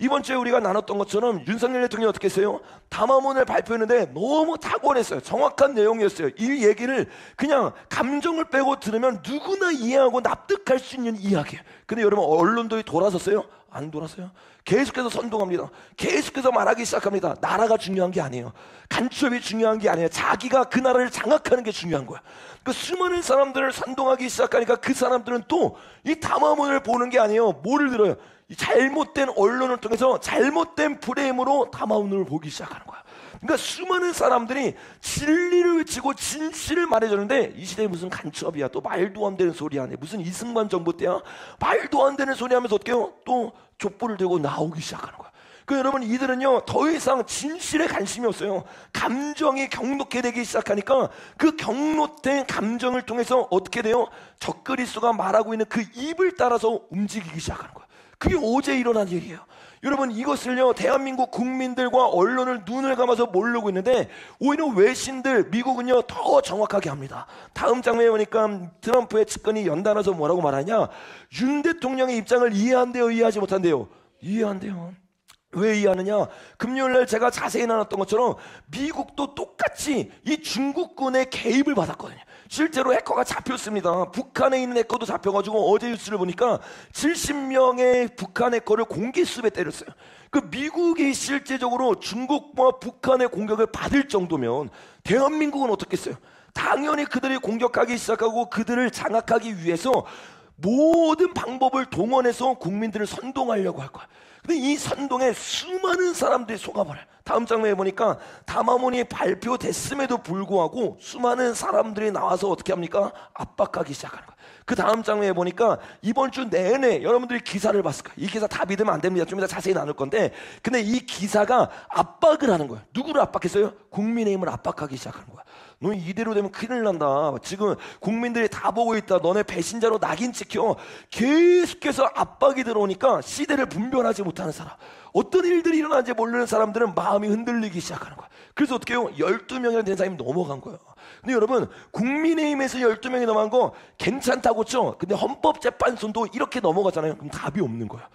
이번 주에 우리가 나눴던 것처럼 윤석열 대통령이 어떻게 했어요? 담화문을 발표했는데 너무 탁월했어요. 정확한 내용이었어요. 이 얘기를 그냥 감정을 빼고 들으면 누구나 이해하고 납득할 수 있는 이야기예요. 근데 여러분, 언론들이 돌아섰어요? 안 돌아서요. 계속해서 선동합니다. 계속해서 말하기 시작합니다. 나라가 중요한 게 아니에요. 간첩이 중요한 게 아니에요. 자기가 그 나라를 장악하는 게 중요한 거야. 그 수많은 사람들을 선동하기 시작하니까 그 사람들은 또 이 담화문을 보는 게 아니에요. 뭐를 들어요? 이 잘못된 언론을 통해서 잘못된 프레임으로 담화문을 보기 시작하는 거야. 그러니까 수많은 사람들이 진리를 외치고 진실을 말해줬는데 이 시대에 무슨 간첩이야, 또 말도 안 되는 소리 하네, 무슨 이승만 정부 때야, 말도 안 되는 소리 하면서 어떻게 해요? 또 족보를 들고 나오기 시작하는 거야. 그 여러분, 이들은요 더 이상 진실에 관심이 없어요. 감정이 격노게 되기 시작하니까 그 격노된 감정을 통해서 어떻게 돼요? 적그리스도가 말하고 있는 그 입을 따라서 움직이기 시작하는 거야. 그게 어제 일어난 일이에요. 여러분, 이것을요 대한민국 국민들과 언론을 눈을 감아서 모르고 있는데 오히려 외신들, 미국은요 더 정확하게 합니다. 다음 장면에 보니까 트럼프의 측근이 연달아서 뭐라고 말하냐, 윤 대통령의 입장을 이해한대요, 이해하지 못한대요? 이해한대요. 왜 이해하느냐? 금요일날 제가 자세히 나눴던 것처럼 미국도 똑같이 이 중국군의 개입을 받았거든요. 실제로 해커가 잡혔습니다. 북한에 있는 해커도 잡혀가지고 어제 뉴스를 보니까 70명의 북한 해커를 공기수배 때렸어요. 그 미국이 실제적으로 중국과 북한의 공격을 받을 정도면 대한민국은 어떻겠어요? 당연히 그들이 공격하기 시작하고 그들을 장악하기 위해서 모든 방법을 동원해서 국민들을 선동하려고 할 거야. 근데 이 선동에 수많은 사람들이 속아버려요. 다음 장면에 보니까 담화문이 발표됐음에도 불구하고 수많은 사람들이 나와서 어떻게 합니까? 압박하기 시작하는 거예요. 그 다음 장면에 보니까 이번 주 내내 여러분들이 기사를 봤을 거예요. 이 기사 다 믿으면 안 됩니다. 좀 이따 자세히 나눌 건데, 근데 이 기사가 압박을 하는 거예요. 누구를 압박했어요? 국민의힘을 압박하기 시작하는 거야. 너 이대로 되면 큰일 난다. 지금 국민들이 다 보고 있다. 너네 배신자로 낙인 찍혀. 계속해서 압박이 들어오니까 시대를 분별하지 못하는 사람, 어떤 일들이 일어나는지 모르는 사람들은 마음이 흔들리기 시작하는 거야. 그래서 어떻게 해요? 12명이나 된 사람이 넘어간 거예요. 근데 여러분, 국민의힘에서 12명이 넘어간 거 괜찮다고 죠? 근데 헌법재판소도 이렇게 넘어가잖아요. 그럼 답이 없는 거야.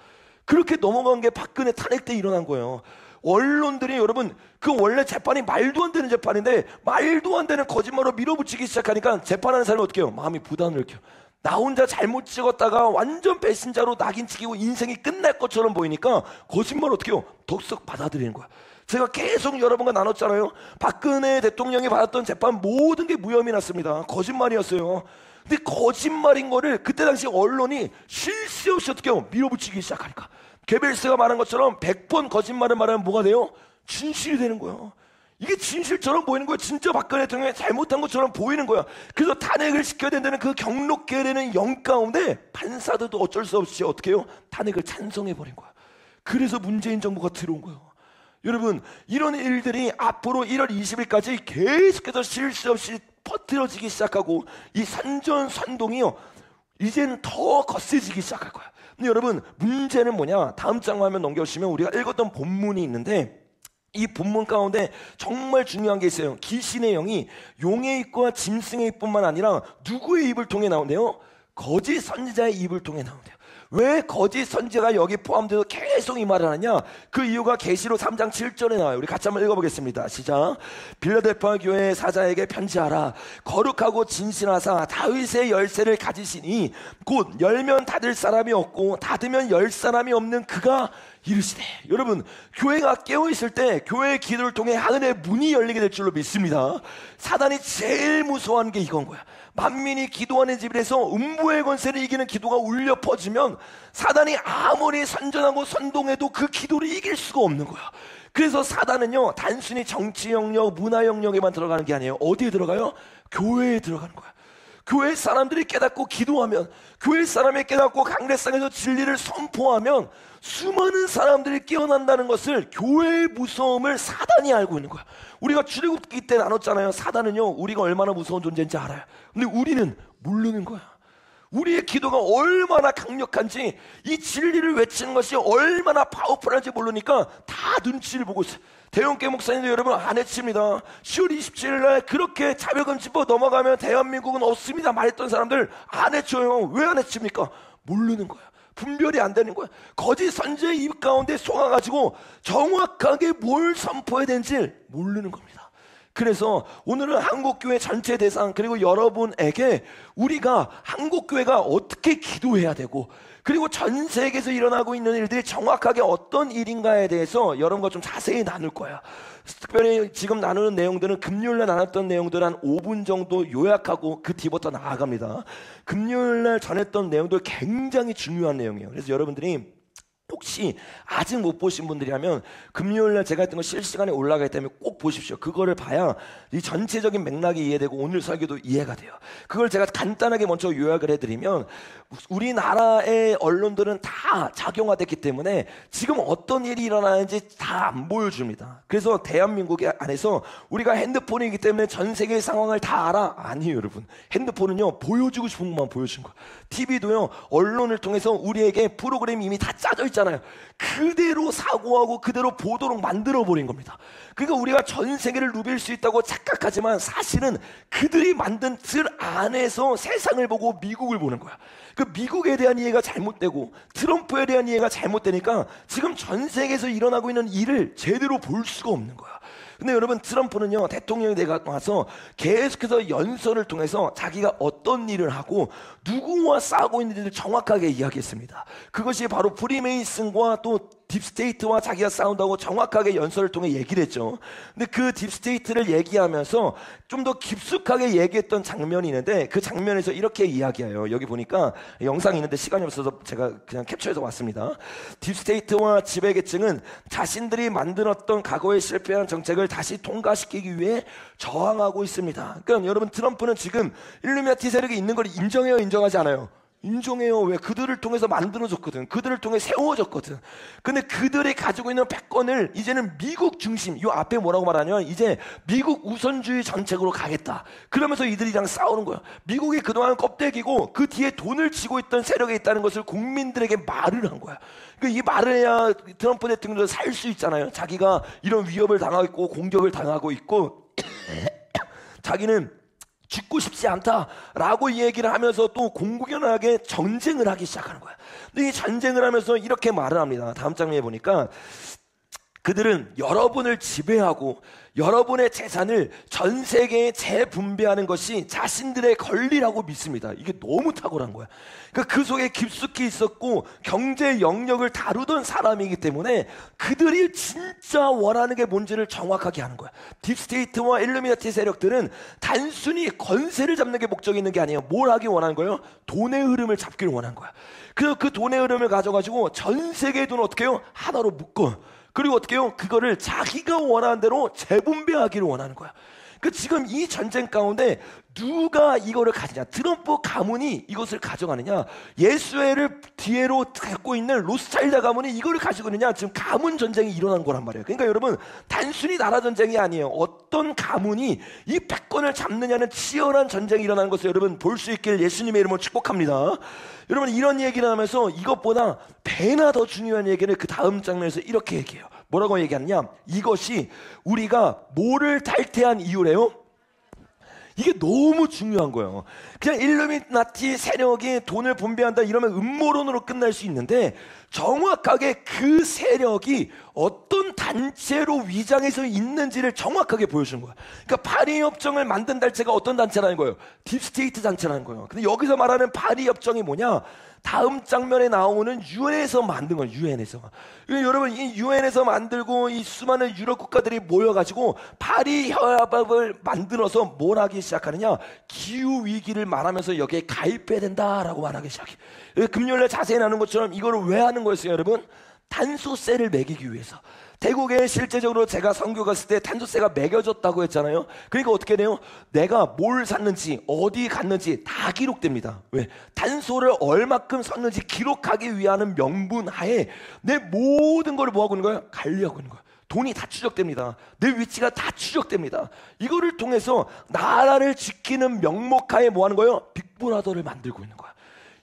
그렇게 넘어간 게 박근혜 탄핵 때 일어난 거예요. 언론들이 여러분, 그 원래 재판이 말도 안 되는 재판인데 말도 안 되는 거짓말로 밀어붙이기 시작하니까 재판하는 사람이 어떻게 해요? 마음이 부담을 느껴요. 나 혼자 잘못 찍었다가 완전 배신자로 낙인 찍히고 인생이 끝날 것처럼 보이니까 거짓말 어떻게 해요? 덥석 받아들이는 거야. 제가 계속 여러분과 나눴잖아요. 박근혜 대통령이 받았던 재판 모든 게 무혐의 났습니다. 거짓말이었어요. 근데 거짓말인 거를 그때 당시 언론이 쉴 새 없이 어떻게 해요? 밀어붙이기 시작하니까 게벨스가 말한 것처럼 100번 거짓말을 말하면 뭐가 돼요? 진실이 되는 거예요. 이게 진실처럼 보이는 거예요. 진짜 박근혜 대통령이 잘못한 것처럼 보이는 거야. 그래서 탄핵을 시켜야 된다는 그 격노게 되는 영 가운데 판사들도 어쩔 수 없이 어떻게 해요? 탄핵을 찬성해버린 거야. 그래서 문재인 정부가 들어온 거예요. 여러분, 이런 일들이 앞으로 1월 20일까지 계속해서 쉴 새 없이 퍼뜨려지기 시작하고 이 선전선동이요 이제는 더 거세지기 시작할 거야. 근데 여러분, 문제는 뭐냐? 다음 장 화면 넘겨주시면 우리가 읽었던 본문이 있는데 이 본문 가운데 정말 중요한 게 있어요. 귀신의 영이 용의 입과 짐승의 입뿐만 아니라 누구의 입을 통해 나온대요? 거짓 선지자의 입을 통해 나온대요. 왜 거짓 선지자가 여기 포함돼서 계속 이 말을 하느냐? 그 이유가 계시록 3장 7절에 나와요. 우리 같이 한번 읽어보겠습니다. 시작. 빌라델피아 교회 사자에게 편지하라. 거룩하고 진실하사 다윗의 열쇠를 가지시니 곧 열면 닫을 사람이 없고 닫으면 열 사람이 없는 그가 이르시되. 여러분, 교회가 깨어있을 때 교회의 기도를 통해 하늘의 문이 열리게 될 줄로 믿습니다. 사단이 제일 무서워하는 게 이건 거야. 만민이 기도하는 집에서 음부의 권세를 이기는 기도가 울려 퍼지면 사단이 아무리 선전하고 선동해도 그 기도를 이길 수가 없는 거야. 그래서 사단은요 단순히 정치 영역, 문화 영역에만 들어가는 게 아니에요. 어디에 들어가요? 교회에 들어가는 거야. 교회 사람들이 깨닫고 기도하면, 교회 사람이 깨닫고 강례상에서 진리를 선포하면 수많은 사람들이 깨어난다는 것을, 교회의 무서움을 사단이 알고 있는 거야. 우리가 출애굽기 때 나눴잖아요. 사단은요 우리가 얼마나 무서운 존재인지 알아요. 근데 우리는 모르는 거야. 우리의 기도가 얼마나 강력한지, 이 진리를 외치는 것이 얼마나 파워풀한지 모르니까 다 눈치를 보고 있어요. 대형교 목사님도 여러분 안 해칩니다. 10월 27일 날 그렇게 자백금지법 넘어가면 대한민국은 없습니다 말했던 사람들 안 해쳐요. 왜 안 해칩니까? 모르는 거야. 분별이 안 되는 거야. 거짓 선지의 입 가운데 속아가지고 정확하게 뭘 선포해야 되는지 모르는 겁니다. 그래서 오늘은 한국교회 전체 대상 그리고 여러분에게 우리가 한국교회가 어떻게 기도해야 되고 그리고 전 세계에서 일어나고 있는 일들이 정확하게 어떤 일인가에 대해서 여러분과 좀 자세히 나눌 거야. 특별히 지금 나누는 내용들은 금요일날 나눴던 내용들 한 5분 정도 요약하고 그 뒤부터 나아갑니다. 금요일날 전했던 내용들 굉장히 중요한 내용이에요. 그래서 여러분들이 혹시 아직 못 보신 분들이라면 금요일날 제가 했던 거 실시간에 올라가 있다면 꼭 보십시오. 그거를 봐야 이 전체적인 맥락이 이해되고 오늘 설교도 이해가 돼요. 그걸 제가 간단하게 먼저 요약을 해드리면 우리나라의 언론들은 다 작용화됐기 때문에 지금 어떤 일이 일어나는지 다 안 보여줍니다. 그래서 대한민국 안에서 우리가 핸드폰이기 때문에 전 세계의 상황을 다 알아? 아니에요, 여러분. 핸드폰은요 보여주고 싶은 것만 보여준 거예요. TV도요 언론을 통해서 우리에게 프로그램이 이미 다 짜져 있잖아요. 그대로 사고하고 그대로 보도록 만들어버린 겁니다. 그러니까 우리가 전 세계를 누빌 수 있다고 착각하지만 사실은 그들이 만든 틀 안에서 세상을 보고 미국을 보는 거야. 그 미국에 대한 이해가 잘못되고 트럼프에 대한 이해가 잘못되니까 지금 전 세계에서 일어나고 있는 일을 제대로 볼 수가 없는 거야. 근데 여러분 트럼프는요 대통령이 돼가 와서 계속해서 연설을 통해서 자기가 어떤 일을 하고 누구와 싸우고 있는지를 정확하게 이야기했습니다. 그것이 바로 프리메이슨과 또 딥스테이트와 자기가 싸운다고 정확하게 연설을 통해 얘기를 했죠. 근데 그 딥스테이트를 얘기하면서 좀 더 깊숙하게 얘기했던 장면이 있는데 그 장면에서 이렇게 이야기해요. 여기 보니까 영상이 있는데 시간이 없어서 제가 그냥 캡처해서 왔습니다. 딥스테이트와 지배계층은 자신들이 만들었던 과거에 실패한 정책을 다시 통과시키기 위해 저항하고 있습니다. 그러니까 여러분 트럼프는 지금 일루미나티 세력이 있는 걸 인정해요, 인정하지 않아요? 인정해요. 왜? 그들을 통해서 만들어졌거든. 그들을 통해 세워졌거든. 근데 그들이 가지고 있는 패권을 이제는 미국 중심, 이 앞에 뭐라고 말하냐면 이제 미국 우선주의 정책으로 가겠다. 그러면서 이들이랑 싸우는 거야. 미국이 그동안 껍데기고 그 뒤에 돈을 쥐고 있던 세력이 있다는 것을 국민들에게 말을 한 거야. 그러니까 이 말을 해야 트럼프 대통령도 살 수 있잖아요. 자기가 이런 위협을 당하고 있고 공격을 당하고 있고 자기는 죽고 싶지 않다라고 이 얘기를 하면서 또 공공연하게 전쟁을 하기 시작하는 거야. 근데 이 전쟁을 하면서 이렇게 말을 합니다. 다음 장면에 보니까 그들은 여러분을 지배하고 여러분의 재산을 전 세계에 재분배하는 것이 자신들의 권리라고 믿습니다. 이게 너무 탁월한 거야. 그러니까 그 속에 깊숙이 있었고 경제 영역을 다루던 사람이기 때문에 그들이 진짜 원하는 게 뭔지를 정확하게 하는 거야. 딥스테이트와 일루미나티 세력들은 단순히 권세를 잡는 게 목적이 있는 게 아니에요. 뭘 하기 원하는 거예요? 돈의 흐름을 잡기를 원하는 거야. 그래서 그 돈의 흐름을 가져가지고 전 세계의 돈을 어떻게 해요? 하나로 묶어. 그리고 어떻게 해요? 그거를 자기가 원하는 대로 재분배하기를 원하는 거야. 그 지금 이 전쟁 가운데 누가 이거를 가지냐? 트럼프 가문이 이것을 가져가느냐? 예수회를 뒤로 갖고 있는 로스차일드 가문이 이거를 가지고 있느냐? 지금 가문 전쟁이 일어난 거란 말이에요. 그러니까 여러분 단순히 나라 전쟁이 아니에요. 어떤 가문이 이 패권을 잡느냐는 치열한 전쟁이 일어나는 것을 여러분 볼 수 있길 예수님의 이름으로 축복합니다. 여러분 이런 얘기를 하면서 이것보다 배나 더 중요한 얘기를 그 다음 장면에서 이렇게 얘기해요. 뭐라고 얘기하느냐? 이것이 우리가 뭐를 탈퇴한 이유래요? 이게 너무 중요한 거예요. 그냥 일루미나티 세력이 돈을 분배한다 이러면 음모론으로 끝날 수 있는데 정확하게 그 세력이 어떤 단체로 위장해서 있는지를 정확하게 보여주는 거야. 그러니까 파리협정을 만든 단체가 어떤 단체라는 거예요? 딥스테이트 단체라는 거예요. 근데 여기서 말하는 파리협정이 뭐냐? 다음 장면에 나오는 유엔에서 만든 거예요. 유엔에서. 여러분 이 유엔에서 만들고 이 수많은 유럽 국가들이 모여가지고 파리 협약을 만들어서 뭘 하기 시작하느냐? 기후 위기를 말하면서 여기에 가입해야 된다라고 말하기 시작해. 금요일에 자세히 나눈 것처럼 이거를 왜 하는 거였어요, 여러분? 탄소세를 매기기 위해서. 태국에 실제적으로 제가 선교 갔을 때 탄소세가 매겨졌다고 했잖아요. 그러니까 어떻게 돼요? 내가 뭘 샀는지 어디 갔는지 다 기록됩니다. 왜? 탄소를 얼마큼 썼는지 기록하기 위한 명분 하에 내 모든 걸 뭐하고 있는 거예요? 관리하고 있는 거예요. 돈이 다 추적됩니다. 내 위치가 다 추적됩니다. 이거를 통해서 나라를 지키는 명목하에 뭐 하는 거예요? 빅브라더를 만들고 있는 거야.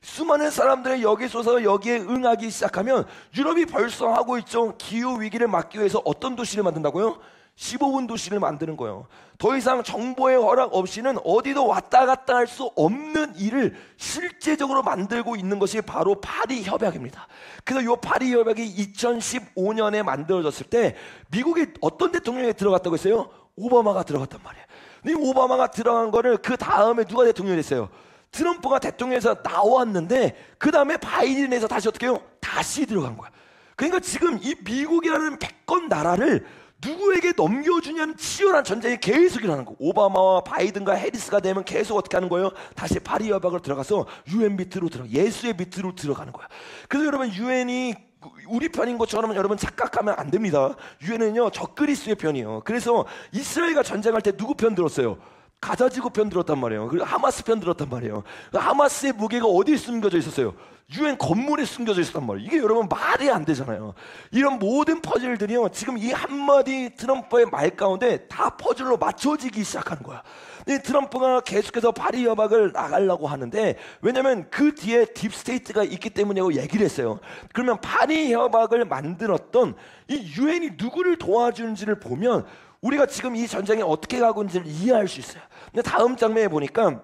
수많은 사람들이 여기 쏘서 여기에 응하기 시작하면 유럽이 벌써 하고 있죠. 기후 위기를 막기 위해서 어떤 도시를 만든다고요? 15분 도시를 만드는 거예요. 더 이상 정부의 허락 없이는 어디도 왔다 갔다 할 수 없는 일을 실제적으로 만들고 있는 것이 바로 파리 협약입니다. 그래서 이 파리 협약이 2015년에 만들어졌을 때 미국이 어떤 대통령이 들어갔다고 했어요? 오바마가 들어갔단 말이에요. 근데 이 오바마가 들어간 거를 그 다음에 누가 대통령이 됐어요? 트럼프가 대통령에서 나왔는데 그 다음에 바이든에서 다시 어떻게 해요? 다시 들어간 거야. 그러니까 지금 이 미국이라는 패권 나라를 누구에게 넘겨주냐는 치열한 전쟁이 계속 일어나는 거예요. 오바마와 바이든과 해리스가 되면 계속 어떻게 하는 거예요? 다시 파리 협약으로 들어가서 UN 밑으로 예수의 밑으로 들어가는 거야. 그래서 여러분 UN이 우리 편인 것처럼 여러분 착각하면 안 됩니다. UN은요 적그리스도의 편이에요. 그래서 이스라엘과 전쟁할 때 누구 편 들었어요? 가자지구 편 들었단 말이에요. 그리고 하마스 편 들었단 말이에요. 하마스의 무게가 어디에 숨겨져 있었어요? UN 건물에 숨겨져 있었단 말이에요. 이게 여러분 말이 안 되잖아요. 이런 모든 퍼즐들이요 지금 이 한마디 트럼프의 말 가운데 다 퍼즐로 맞춰지기 시작하는 거야. 트럼프가 계속해서 파리 협약을 나가려고 하는데, 왜냐면 그 뒤에 딥스테이트가 있기 때문이라고 얘기를 했어요. 그러면 파리 협약을 만들었던 이 UN이 누구를 도와주는지를 보면 우리가 지금 이 전쟁에 어떻게 가고 있는지를 이해할 수 있어요. 근데 다음 장면에 보니까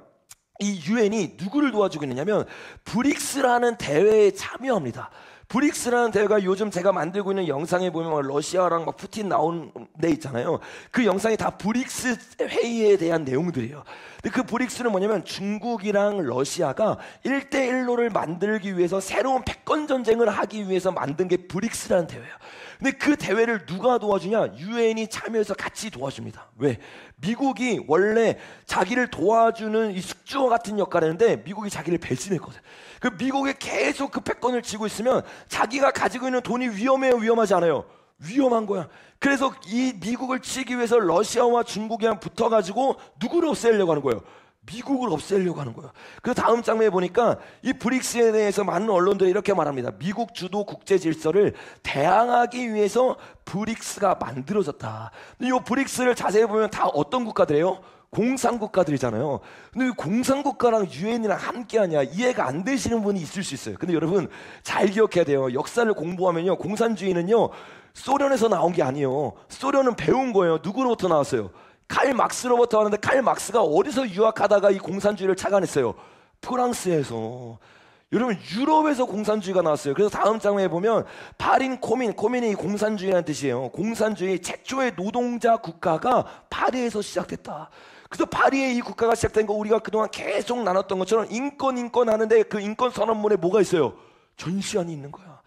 이 UN이 누구를 도와주고 있느냐면 브릭스라는 대회에 참여합니다. 브릭스라는 대회가 요즘 제가 만들고 있는 영상에 보면 막 러시아랑 막 푸틴 나온 데 있잖아요. 그 영상이 다 브릭스 회의에 대한 내용들이에요. 근데 그 브릭스는 뭐냐면 중국이랑 러시아가 1대1로를 만들기 위해서 새로운 패권 전쟁을 하기 위해서 만든 게 브릭스라는 대회예요. 근데 그 대회를 누가 도와주냐? UN이 참여해서 같이 도와줍니다. 왜? 미국이 원래 자기를 도와주는 이 숙주와 같은 역할을 했는데 미국이 자기를 배신했거든. 그 미국이 계속 그 패권을 쥐고 있으면 자기가 가지고 있는 돈이 위험해요, 위험하지 않아요? 위험한 거야. 그래서 이 미국을 치기 위해서 러시아와 중국이랑 붙어가지고 누구를 없애려고 하는 거예요? 미국을 없애려고 하는 거예요. 그래서 다음 장면에 보니까 이 브릭스에 대해서 많은 언론들이 이렇게 말합니다. 미국 주도 국제 질서를 대항하기 위해서 브릭스가 만들어졌다. 근데 이 브릭스를 자세히 보면 다 어떤 국가들이에요? 공산국가들이잖아요. 근데 왜 공산국가랑 유엔이랑 함께하냐, 이해가 안 되시는 분이 있을 수 있어요. 근데 여러분 잘 기억해야 돼요. 역사를 공부하면요, 공산주의는요 소련에서 나온 게 아니에요. 소련은 배운 거예요. 누구로부터 나왔어요? 칼 막스로부터 하는데, 칼 막스가 어디서 유학하다가 이 공산주의를 착안했어요? 프랑스에서. 여러분 유럽에서 공산주의가 나왔어요. 그래서 다음 장면에 보면 파린 코민이 공산주의라는 뜻이에요. 공산주의 최초의 노동자 국가가 파리에서 시작됐다. 그래서 파리의 이 국가가 시작된 거 우리가 그동안 계속 나눴던 것처럼 인권 하는데 그 인권 선언문에 뭐가 있어요? 전시안이 있는 거야.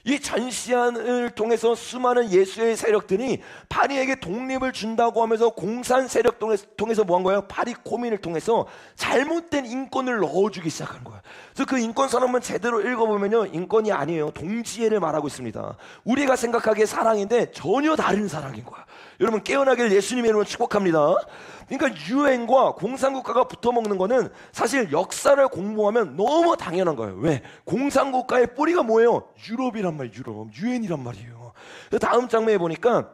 이 전시안을 통해서 수많은 예수의 세력들이 파리에게 독립을 준다고 하면서 공산 세력 통해서 뭐 한 거예요? 파리 코민을 통해서 잘못된 인권을 넣어주기 시작한 거예요. 그래서 그 인권 선언문 제대로 읽어보면요, 인권이 아니에요. 동지애를 말하고 있습니다. 우리가 생각하기에 사랑인데 전혀 다른 사랑인 거야. 여러분 깨어나길 예수님의 이름으로 축복합니다. 그러니까 유엔과 공산국가가 붙어먹는 거는 사실 역사를 공부하면 너무 당연한 거예요. 왜? 공산국가의 뿌리가 뭐예요? 유럽이란 말이에요. 유럽, 유엔이란 말이에요. 다음 장면에 보니까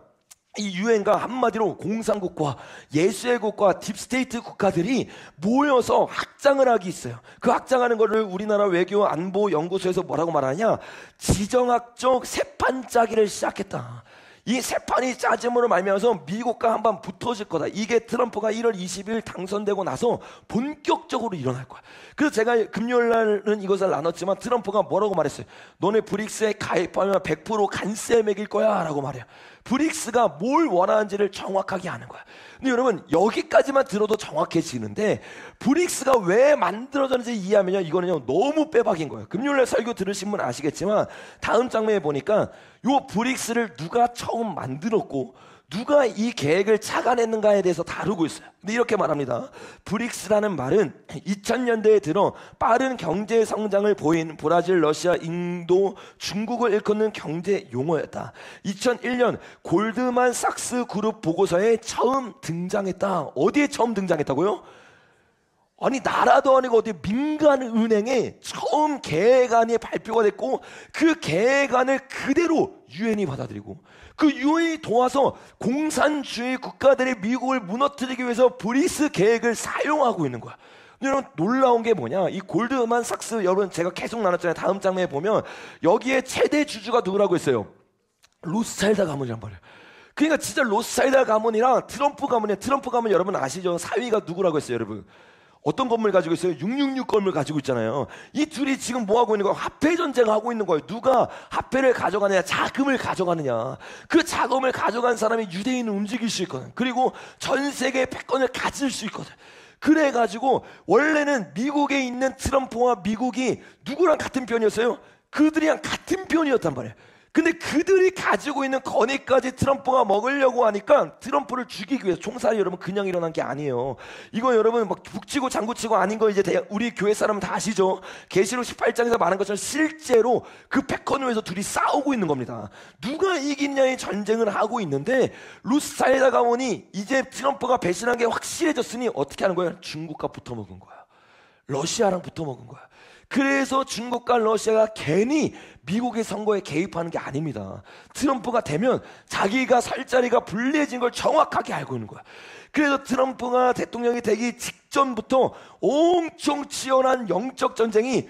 이 유엔과 한마디로 공산국가, 예수의 국가, 딥스테이트 국가들이 모여서 확장을 하기 있어요. 그 확장하는 거를 우리나라 외교 안보 연구소에서 뭐라고 말하냐? 지정학적 세판 짜기를 시작했다. 이 세판이 짜짐으로 말미암아서 미국과 한번 붙어질 거다. 이게 트럼프가 1월 20일 당선되고 나서 본격적으로 일어날 거야. 그래서 제가 금요일 날은 이것을 나눴지만 트럼프가 뭐라고 말했어요? 너네 브릭스에 가입하면 100% 간세 매길 거야 라고 말해요. 브릭스가 뭘 원하는지를 정확하게 아는 거야. 근데 여러분 여기까지만 들어도 정확해지는데 브릭스가 왜 만들어졌는지 이해하면요, 이거는요 너무 빼박인 거예요. 금요일날 설교 들으신 분 아시겠지만 다음 장면에 보니까 요 브릭스를 누가 처음 만들었고 누가 이 계획을 착안했는가에 대해서 다루고 있어요. 근데 이렇게 말합니다. 브릭스라는 말은 2000년대에 들어 빠른 경제 성장을 보인 브라질, 러시아, 인도, 중국을 일컫는 경제 용어였다. 2001년 골드만삭스 그룹 보고서에 처음 등장했다. 어디에 처음 등장했다고요? 아니 나라도 아니고 어디 민간 은행에 처음 계획안이 발표가 됐고 그 계획안을 그대로 유엔이 받아들이고 그 유엔이 도와서 공산주의 국가들이 미국을 무너뜨리기 위해서 브릭스 계획을 사용하고 있는 거야. 여러분 놀라운 게 뭐냐, 이 골드만삭스, 여러분 제가 계속 나눴잖아요. 다음 장면에 보면 여기에 최대 주주가 누구라고 했어요? 로스차일드 가문이란 말이에요. 그러니까 진짜 로스차일드 가문이랑 트럼프 가문이야. 트럼프 가문 여러분 아시죠? 사위가 누구라고 했어요, 여러분? 어떤 건물 가지고 있어요? 666 건물 가지고 있잖아요. 이 둘이 지금 뭐 하고 있는 거예요? 화폐 전쟁을 하고 있는 거예요. 누가 화폐를 가져가느냐, 자금을 가져가느냐. 그 자금을 가져간 사람이 유대인을 움직일 수 있거든. 그리고 전 세계의 패권을 가질 수 있거든. 그래가지고 원래는 미국에 있는 트럼프와 미국이 누구랑 같은 편이었어요? 그들이랑 같은 편이었단 말이에요. 근데 그들이 가지고 있는 권위까지 트럼프가 먹으려고 하니까 트럼프를 죽이기 위해서, 총살이 여러분 그냥 일어난 게 아니에요. 이거 여러분 막 북치고 장구치고 아닌 거 이제 우리 교회 사람은 다 아시죠? 계시록 18장에서 말한 것처럼 실제로 그 패권을 위해서 둘이 싸우고 있는 겁니다. 누가 이기냐의 전쟁을 하고 있는데, 로스차일드 가문이 이제 트럼프가 배신한 게 확실해졌으니 어떻게 하는 거예요? 중국과 붙어먹은 거야. 러시아랑 붙어먹은 거야. 그래서 중국과 러시아가 괜히 미국의 선거에 개입하는 게 아닙니다. 트럼프가 되면 자기가 설 자리가 불리해진 걸 정확하게 알고 있는 거야. 그래서 트럼프가 대통령이 되기 직전부터 엄청 치열한 영적 전쟁이,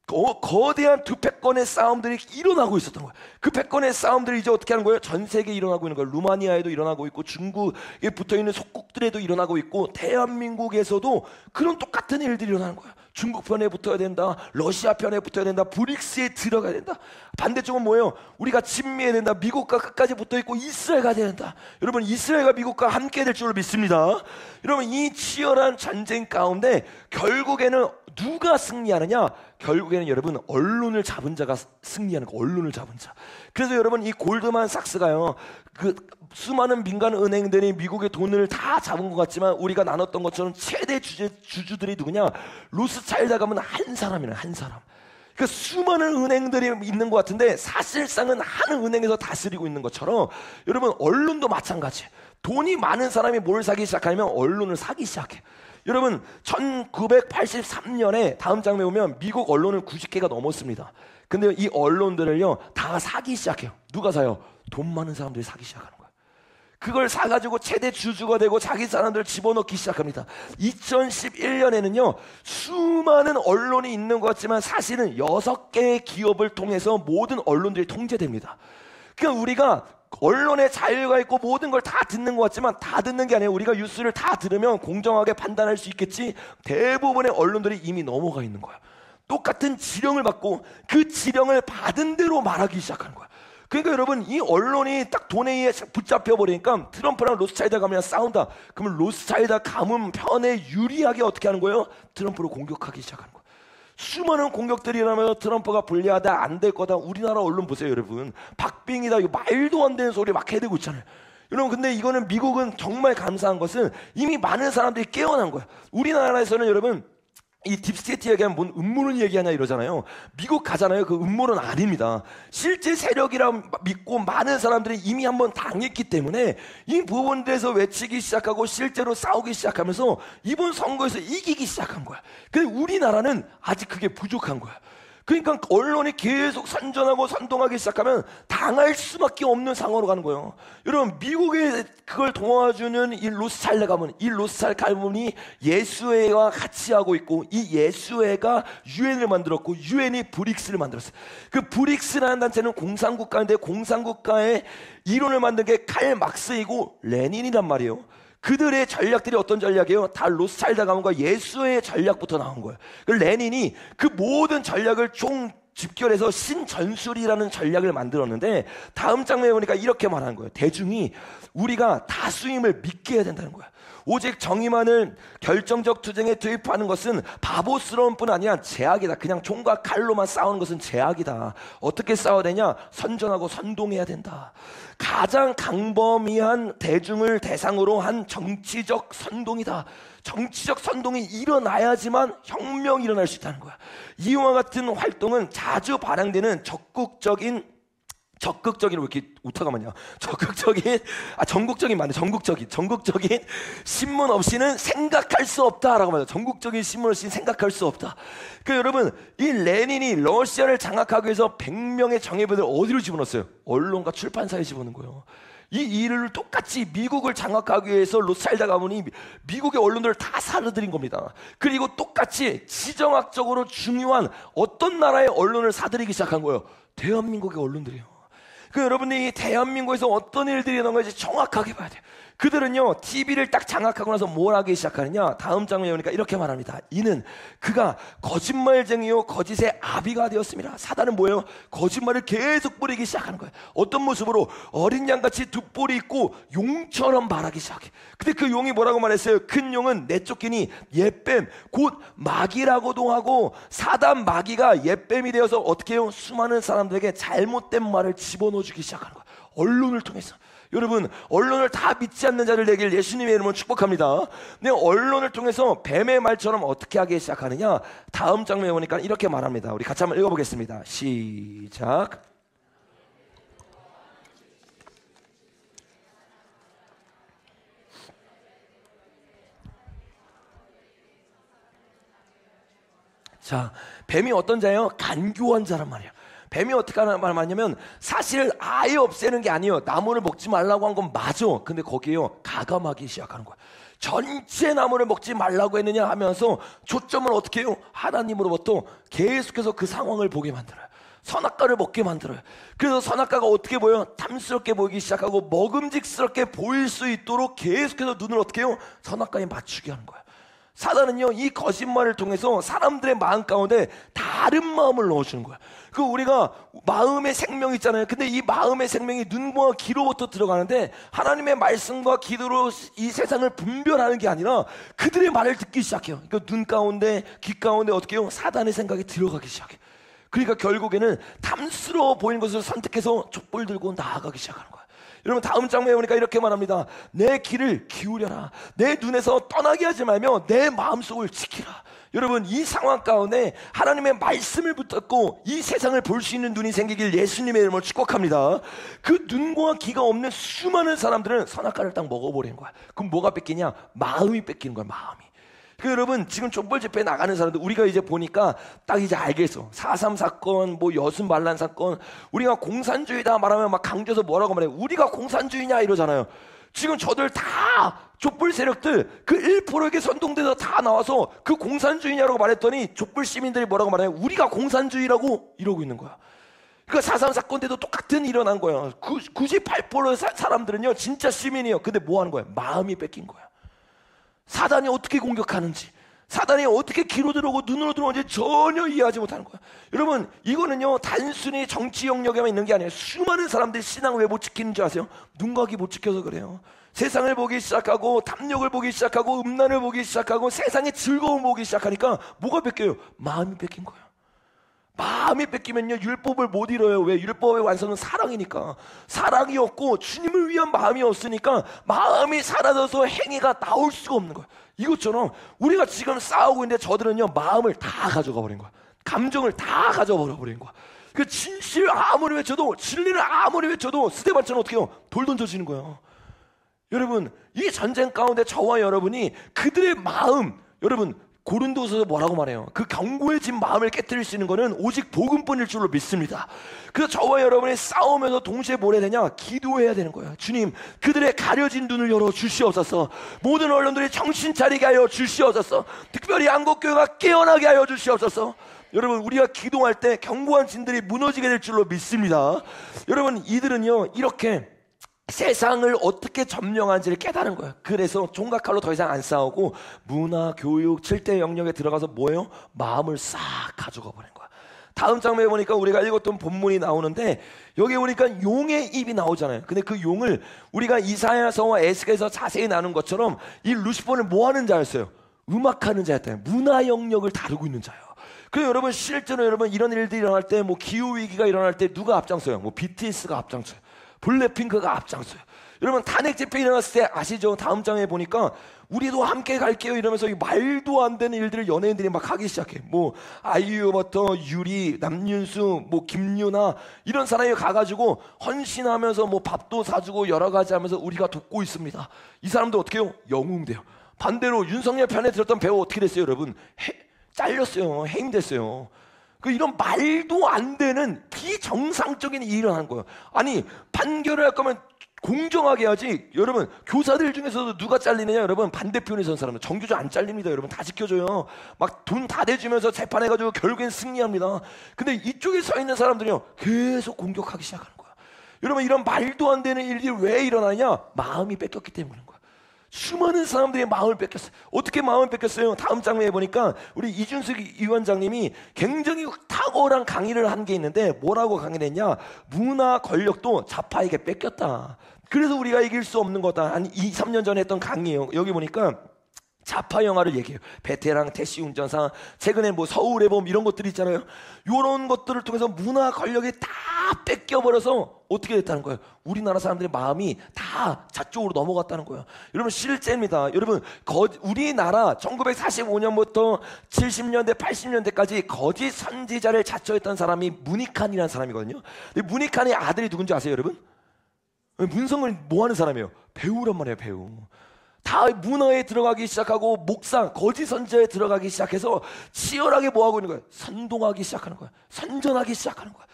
거대한 두 패권의 싸움들이 일어나고 있었던 거예요. 그 패권의 싸움들이 이제 어떻게 하는 거예요? 전 세계에 일어나고 있는 거예요. 루마니아에도 일어나고 있고, 중국에 붙어있는 속국들에도 일어나고 있고, 대한민국에서도 그런 똑같은 일들이 일어나는 거예요. 중국 편에 붙어야 된다, 러시아 편에 붙어야 된다, 브릭스에 들어가야 된다. 반대쪽은 뭐예요? 우리가 친미해야 된다, 미국과 끝까지 붙어있고 이스라엘 가야 된다. 여러분, 이스라엘과 미국과 함께 될 줄로 믿습니다. 여러분, 이 치열한 전쟁 가운데 결국에는 누가 승리하느냐? 결국에는 여러분, 언론을 잡은 자가 승리하는 거. 언론을 잡은 자. 그래서 여러분, 이 골드만 삭스가요, 그 수많은 민간 은행들이 미국의 돈을 다 잡은 것 같지만 우리가 나눴던 것처럼 최대 주주들이 누구냐? 로스차일드 가문 한 사람이네, 한 사람. 그 수많은 은행들이 있는 것 같은데 사실상은 한 은행에서 다스리고 있는 것처럼, 여러분, 언론도 마찬가지. 돈이 많은 사람이 뭘 사기 시작하냐면 언론을 사기 시작해. 여러분, 1983년에 다음 장면에 보면 미국 언론은 90개가 넘었습니다. 근데 이 언론들을요 다 사기 시작해요. 누가 사요? 돈 많은 사람들이 사기 시작하는 거예요. 그걸 사가지고 최대 주주가 되고 자기 사람들을 집어넣기 시작합니다. 2011년에는요 수많은 언론이 있는 것 같지만 사실은 6개의 기업을 통해서 모든 언론들이 통제됩니다. 그러니까 우리가 언론에 자유가 있고 모든 걸 다 듣는 것 같지만 다 듣는 게 아니에요. 우리가 뉴스를 다 들으면 공정하게 판단할 수 있겠지, 대부분의 언론들이 이미 넘어가 있는 거야. 똑같은 지령을 받고 그 지령을 받은 대로 말하기 시작하는 거야. 그러니까 여러분, 이 언론이 딱 돈에 의해 붙잡혀 버리니까 트럼프랑 로스차일드 가문이랑 싸운다. 그러면 로스차일드 가문 편에 유리하게 어떻게 하는 거예요? 트럼프를 공격하기 시작하는 거예요. 수많은 공격들이 일어나면서 트럼프가 불리하다, 안 될 거다. 우리나라 언론 보세요, 여러분. 박빙이다, 이거 말도 안 되는 소리 막 해대고 있잖아요. 여러분, 근데 이거는 미국은 정말 감사한 것은 이미 많은 사람들이 깨어난 거예요. 우리나라에서는 여러분, 이 딥스테이트 얘기하면 뭔 음모론 얘기하냐 이러잖아요. 미국 가잖아요. 그 음모론 아닙니다. 실제 세력이라 믿고 많은 사람들이 이미 한번 당했기 때문에 이 부분들에서 외치기 시작하고 실제로 싸우기 시작하면서 이번 선거에서 이기기 시작한 거야. 근데 우리나라는 아직 그게 부족한 거야. 그러니까 언론이 계속 선전하고 선동하기 시작하면 당할 수밖에 없는 상황으로 가는 거예요. 여러분, 미국에 그걸 도와주는 이 로스차일드 가문, 이 로스차일드 가문이 예수회와 같이 하고 있고, 이 예수회가 유엔을 만들었고 유엔이 브릭스를 만들었어요. 그 브릭스라는 단체는 공산국가인데 공산국가의 이론을 만든 게 칼 막스이고 레닌이란 말이에요. 그들의 전략들이 어떤 전략이에요? 다 로스차일드 가문과 예수의 전략부터 나온 거예요. 그 레닌이 그 모든 전략을 총 집결해서 신전술이라는 전략을 만들었는데, 다음 장면에 보니까 이렇게 말하는 거예요. 대중이 우리가 다수임을 믿게 해야 된다는 거야. 오직 정의만을 결정적 투쟁에 투입하는 것은 바보스러운 뿐 아니라 제약이다. 그냥 총과 칼로만 싸우는 것은 제약이다. 어떻게 싸워야 되냐? 선전하고 선동해야 된다. 가장 강범위한 대중을 대상으로 한 정치적 선동이다. 정치적 선동이 일어나야지만 혁명이 일어날 수 있다는 거야. 이와 같은 활동은 자주 발행되는 적극적인 왜 이렇게 우타가만요? 전국적인 신문 없이는 생각할 수 없다라고 말해요. 전국적인 신문 없이는 생각할 수 없다. 그러니까 여러분, 이 레닌이 러시아를 장악하기 위해서 100명의 정예배들 어디로 집어넣었어요? 언론과 출판사에 집어넣은 거예요. 이 일을 똑같이 미국을 장악하기 위해서 로스차일드 가문이 미국의 언론들을 다 사들인 겁니다. 그리고 똑같이 지정학적으로 중요한 어떤 나라의 언론을 사들이기 시작한 거예요? 대한민국의 언론들이요. 그 여러분이 대한민국에서 어떤 일들이 일어난 건지 정확하게 봐야 돼요. 그들은요 TV를 딱 장악하고 나서 뭘 하기 시작하느냐, 다음 장면에 보니까 이렇게 말합니다. 이는 그가 거짓말쟁이요 거짓의 아비가 되었습니다. 사단은 뭐예요? 거짓말을 계속 뿌리기 시작하는 거예요. 어떤 모습으로? 어린 양같이 두 뿔이 있고 용처럼 말하기 시작해. 근데 그 용이 뭐라고 말했어요? 큰 용은 내쫓기니 옛뱀 곧 마귀라고도 하고, 사단 마귀가 옛뱀이 되어서 어떻게 해요? 수많은 사람들에게 잘못된 말을 집어넣어주기 시작하는 거예요. 언론을 통해서. 여러분, 언론을 다 믿지 않는 자를 되길 예수님의 이름으로 축복합니다. 근데 언론을 통해서 뱀의 말처럼 어떻게 하기 시작하느냐, 다음 장면에 보니까 이렇게 말합니다. 우리 같이 한번 읽어보겠습니다. 시작. 자, 뱀이 어떤 자예요? 간교한 자란 말이에요. 뱀이 어떻게 하는 말 맞냐면, 사실 아예 없애는 게 아니에요. 나무를 먹지 말라고 한 건 맞아. 근데 거기에요 가감하기 시작하는 거야. 전체 나무를 먹지 말라고 했느냐 하면서 초점을 어떻게 해요? 하나님으로부터 계속해서 그 상황을 보게 만들어요. 선악과를 먹게 만들어요. 그래서 선악과가 어떻게 보여요? 탐스럽게 보이기 시작하고 먹음직스럽게 보일 수 있도록 계속해서 눈을 어떻게 해요? 선악과에 맞추게 하는 거예요. 사단은요 이 거짓말을 통해서 사람들의 마음 가운데 다른 마음을 넣어주는 거야. 그 우리가 마음의 생명이 있잖아요. 근데 이 마음의 생명이 눈과 귀로부터 들어가는데, 하나님의 말씀과 기도로 이 세상을 분별하는 게 아니라 그들의 말을 듣기 시작해요. 그러니까 눈 가운데 귀 가운데 어떻게 해요? 사단의 생각이 들어가기 시작해. 그러니까 결국에는 탐스러워 보이는 것을 선택해서 촛불 들고 나아가기 시작하는 거야. 여러분, 다음 장면에 보니까 이렇게 말합니다. 내 귀를 기울여라. 내 눈에서 떠나게 하지 말며 내 마음속을 지키라. 여러분, 이 상황 가운데 하나님의 말씀을 붙잡고 이 세상을 볼 수 있는 눈이 생기길 예수님의 이름으로 축복합니다. 그 눈과 귀가 없는 수많은 사람들은 선악과를 딱 먹어버리는 거야. 그럼 뭐가 뺏기냐? 마음이 뺏기는 거야, 마음이. 그 여러분, 지금 촛불 집회에 나가는 사람들 우리가 이제 보니까 딱 이제 알겠어. 4.3 사건, 뭐 여순 반란 사건, 우리가 공산주의다 말하면 막 강조해서 뭐라고 말해? 우리가 공산주의냐 이러잖아요. 지금 저들 다 촛불 세력들 그 1%에게 선동돼서 다 나와서 그 공산주의냐라고 말했더니 촛불 시민들이 뭐라고 말해요? 우리가 공산주의라고 이러고 있는 거야. 그러니까 4.3 사건 때도 똑같은 일이 일어난 거예요. 98%의 사람들은요 진짜 시민이에요. 근데 뭐 하는 거야? 마음이 뺏긴 거야. 사단이 어떻게 공격하는지, 사단이 어떻게 귀로 들어오고 눈으로 들어오는지 전혀 이해하지 못하는 거야. 여러분, 이거는요 단순히 정치 영역에만 있는 게 아니에요. 수많은 사람들이 신앙을 왜 못 지키는 줄 아세요? 눈과 귀 못 지켜서 그래요. 세상을 보기 시작하고 탐욕을 보기 시작하고 음란을 보기 시작하고 세상의 즐거움을 보기 시작하니까 뭐가 뺏겨요? 마음이 뺏긴 거예요. 마음이 뺏기면요 율법을 못 이뤄요. 왜? 율법의 완성은 사랑이니까. 사랑이 없고 주님을 위한 마음이 없으니까 마음이 사라져서 행위가 나올 수가 없는 거예요. 이것처럼 우리가 지금 싸우고 있는데 저들은요 마음을 다 가져가 버린 거야. 감정을 다 가져버려 버린 거야. 그 진실 아무리 외쳐도, 진리를 아무리 외쳐도 스데반처럼 어떻게 해요? 돌 던져지는 거예요. 여러분, 이 전쟁 가운데 저와 여러분이 그들의 마음, 여러분 고린도서에서 뭐라고 말해요? 그 견고해진 마음을 깨뜨릴 수 있는 것은 오직 복음뿐일 줄로 믿습니다. 그래서 저와 여러분이 싸우면서 동시에 뭘 해야 되냐? 기도해야 되는 거예요. 주님, 그들의 가려진 눈을 열어 주시옵소서. 모든 언론들이 정신 차리게 하여 주시옵소서. 특별히 한국교회가 깨어나게 하여 주시옵소서. 여러분, 우리가 기도할 때 견고한 진들이 무너지게 될 줄로 믿습니다. 여러분, 이들은요 이렇게 세상을 어떻게 점령하는지를 깨달은 거예요. 그래서 종각칼로 더 이상 안 싸우고 문화, 교육, 7대 영역에 들어가서 뭐예요? 마음을 싹 가져가 버린 거야. 다음 장면에 보니까 우리가 읽었던 본문이 나오는데, 여기 보니까 용의 입이 나오잖아요. 근데 그 용을 우리가 이사야서와 에스겔에서 자세히 나눈 것처럼 이 루시퍼는 뭐 하는 자였어요? 음악하는 자였다. 문화 영역을 다루고 있는 자예요. 그래서 여러분, 실제로 여러분 이런 일들이 일어날 때, 뭐 기후위기가 일어날 때 누가 앞장서요? 뭐 BTS가 앞장서요. 블랙핑크가 앞장서요. 여러분, 탄핵 집회 일어났을 때 아시죠? 다음 장에 보니까 우리도 함께 갈게요 이러면서 이 말도 안 되는 일들을 연예인들이 막 하기 시작해. 뭐 아이유부터 유리, 남윤수, 뭐 김유나 이런 사람이 가가지고 헌신하면서 뭐 밥도 사주고 여러 가지 하면서 우리가 돕고 있습니다. 이 사람들 어떻게 해요? 영웅돼요. 반대로 윤석열 편에 들었던 배우 어떻게 됐어요, 여러분? 잘렸어요. 해임됐어요. 이런 말도 안 되는 비정상적인 일이 일어나는 거예요. 아니, 판결을 할 거면 공정하게 해야지. 여러분, 교사들 중에서도 누가 잘리느냐? 여러분, 반대편에 선 사람은 정규조 안 잘립니다. 여러분, 다 지켜줘요. 막 돈 다 대주면서 재판해가지고 결국엔 승리합니다. 근데 이쪽에 서 있는 사람들이요 계속 공격하기 시작하는 거예요. 여러분, 이런 말도 안 되는 일들이 왜 일어나냐? 마음이 뺏겼기 때문인 거야. 수많은 사람들이 마음을 뺏겼어요. 어떻게 마음을 뺏겼어요? 다음 장면에 보니까 우리 이준석 위원장님이 굉장히 탁월한 강의를 한 게 있는데, 뭐라고 강의를 했냐? 문화 권력도 좌파에게 뺏겼다. 그래서 우리가 이길 수 없는 거다. 한 2, 3년 전에 했던 강의예요. 여기 보니까 좌파 영화를 얘기해요. 베테랑, 택시 운전사, 최근에 뭐 서울의 봄 이런 것들이 있잖아요. 이런 것들을 통해서 문화 권력이 다 뺏겨버려서 어떻게 됐다는 거예요? 우리나라 사람들의 마음이 다 저쪽으로 넘어갔다는 거예요. 여러분, 실제입니다. 여러분, 우리나라 1945년부터 70년대, 80년대까지 거짓 선지자를 자처했던 사람이 문익환이라는 사람이거든요. 문익환의 아들이 누군지 아세요, 여러분? 문성근이 뭐 하는 사람이에요? 배우란 말이에요, 배우. 다 문화에 들어가기 시작하고 목사, 거짓 선지자에 들어가기 시작해서 치열하게 뭐 하고 있는 거예요? 선동하기 시작하는 거예요. 선전하기 시작하는 거예요.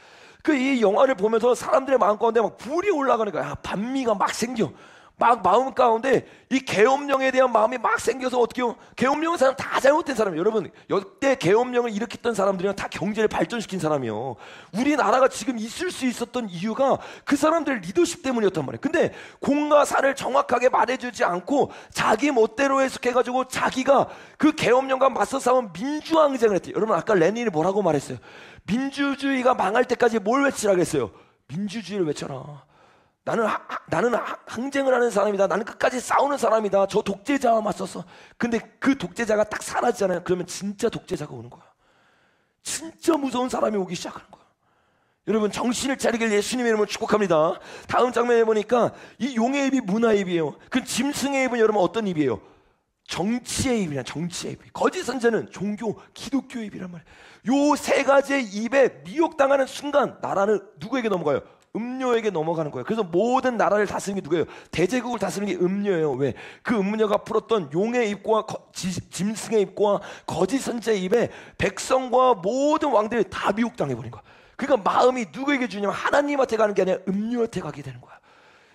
이 영화를 보면서 사람들의 마음 가운데 막 불이 올라가는 거야. 반미가 막 생겨. 막 마음 가운데 이 계엄령에 대한 마음이 막 생겨서 어떻게 해요? 계엄령은 사람 다 잘못된 사람이에요. 여러분, 여태 계엄령을 일으켰던 사람들이랑 다 경제를 발전시킨 사람이에요. 우리나라가 지금 있을 수 있었던 이유가 그 사람들 리더십 때문이었단 말이에요. 근데 공과 사를 정확하게 말해주지 않고 자기 멋대로 해석해가지고 자기가 그 계엄령과 맞서 싸운 민주항쟁을 했대요. 여러분, 아까 레닌이 뭐라고 말했어요? 민주주의가 망할 때까지 뭘 외치라고 했어요? 민주주의를 외쳐라. 나는 항쟁을 하는 사람이다. 나는 끝까지 싸우는 사람이다. 저 독재자와 맞섰어. 근데 그 독재자가 딱 사라지잖아요. 그러면 진짜 독재자가 오는 거야. 진짜 무서운 사람이 오기 시작하는 거야. 여러분, 정신을 차리길 예수님의 이름으로 축복합니다. 다음 장면에 보니까 이 용의 입이 문화의 입이에요. 그 짐승의 입은 여러분 어떤 입이에요? 정치의 입이냐, 정치의 입. 거짓 선지자는 종교, 기독교의 입이란 말이에요. 요 세 가지의 입에 미혹당하는 순간 나라는 누구에게 넘어가요? 음료에게 넘어가는 거예요. 그래서 모든 나라를 다스리는 게 누구예요? 대제국을 다스리는 게 음료예요. 왜? 그 음료가 풀었던 용의 입과 짐승의 입과 거짓 선지자의 입에 백성과 모든 왕들이 다 미혹당해버린 거야. 그러니까 마음이 누구에게 주냐면 하나님한테 가는 게 아니라 음료한테 가게 되는 거야.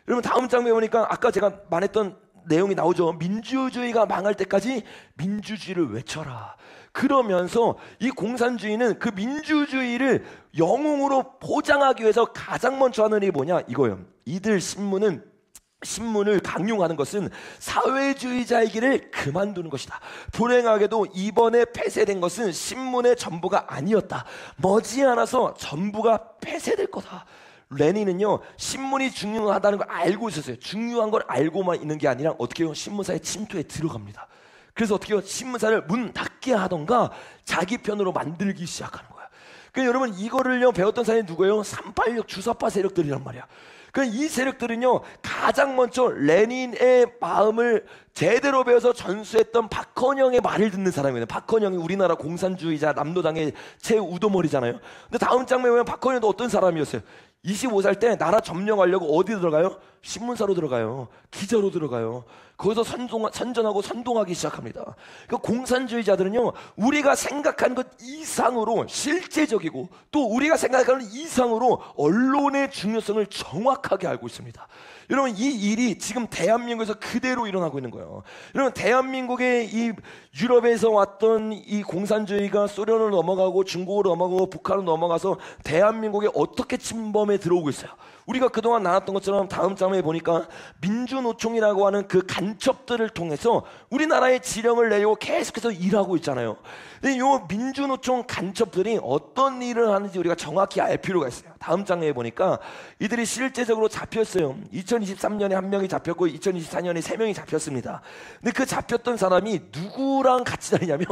여러분, 다음 장면에 보니까 아까 제가 말했던 내용이 나오죠. 민주주의가 망할 때까지 민주주의를 외쳐라. 그러면서 이 공산주의는 그 민주주의를 영웅으로 포장하기 위해서 가장 먼저 하는 일이 뭐냐? 이거예요. 이들 신문을 강요하는 것은 사회주의자의 길을 그만두는 것이다. 불행하게도 이번에 폐쇄된 것은 신문의 전부가 아니었다. 머지않아서 전부가 폐쇄될 거다. 레닌은요, 신문이 중요하다는 걸 알고 있었어요. 중요한 걸 알고만 있는 게 아니라 어떻게 해요? 신문사의 침투에 들어갑니다. 그래서 어떻게 해요? 신문사를 문 닫게 하던가 자기 편으로 만들기 시작하는 거야. 그러니까 여러분, 이거를요 배웠던 사람이 누구예요? 386 주사파 세력들이란 말이야. 그러니까 이 세력들은요 가장 먼저 레닌의 마음을 제대로 배워서 전수했던 박헌영의 말을 듣는 사람이에요. 박헌영이 우리나라 공산주의자 남노당의 최우두머리잖아요. 근데 다음 장면에 보면 박헌영도 어떤 사람이었어요? 25살 때 나라 점령하려고 어디 들어가요? 신문사로 들어가요. 기자로 들어가요. 거기서 선전하고 선동하기 시작합니다. 그러니까 공산주의자들은요, 우리가 생각하는 것 이상으로 실제적이고 또 우리가 생각하는 이상으로 언론의 중요성을 정확하게 알고 있습니다. 여러분, 이 일이 지금 대한민국에서 그대로 일어나고 있는 거예요. 여러분, 대한민국의 이 유럽에서 왔던 이 공산주의가 소련으로 넘어가고 중국으로 넘어가고 북한으로 넘어가서 대한민국에 어떻게 침범해 들어오고 있어요. 우리가 그동안 나눴던 것처럼 다음 장면에 보니까 민주노총이라고 하는 그 간첩들을 통해서 우리나라의 지령을 내려고 계속해서 일하고 있잖아요. 근데 이 민주노총 간첩들이 어떤 일을 하는지 우리가 정확히 알 필요가 있어요. 다음 장면에 보니까 이들이 실제적으로 잡혔어요. 2023년에 한 명이 잡혔고 2024년에 3명이 잡혔습니다. 근데 그 잡혔던 사람이 누구랑 같이 다니냐면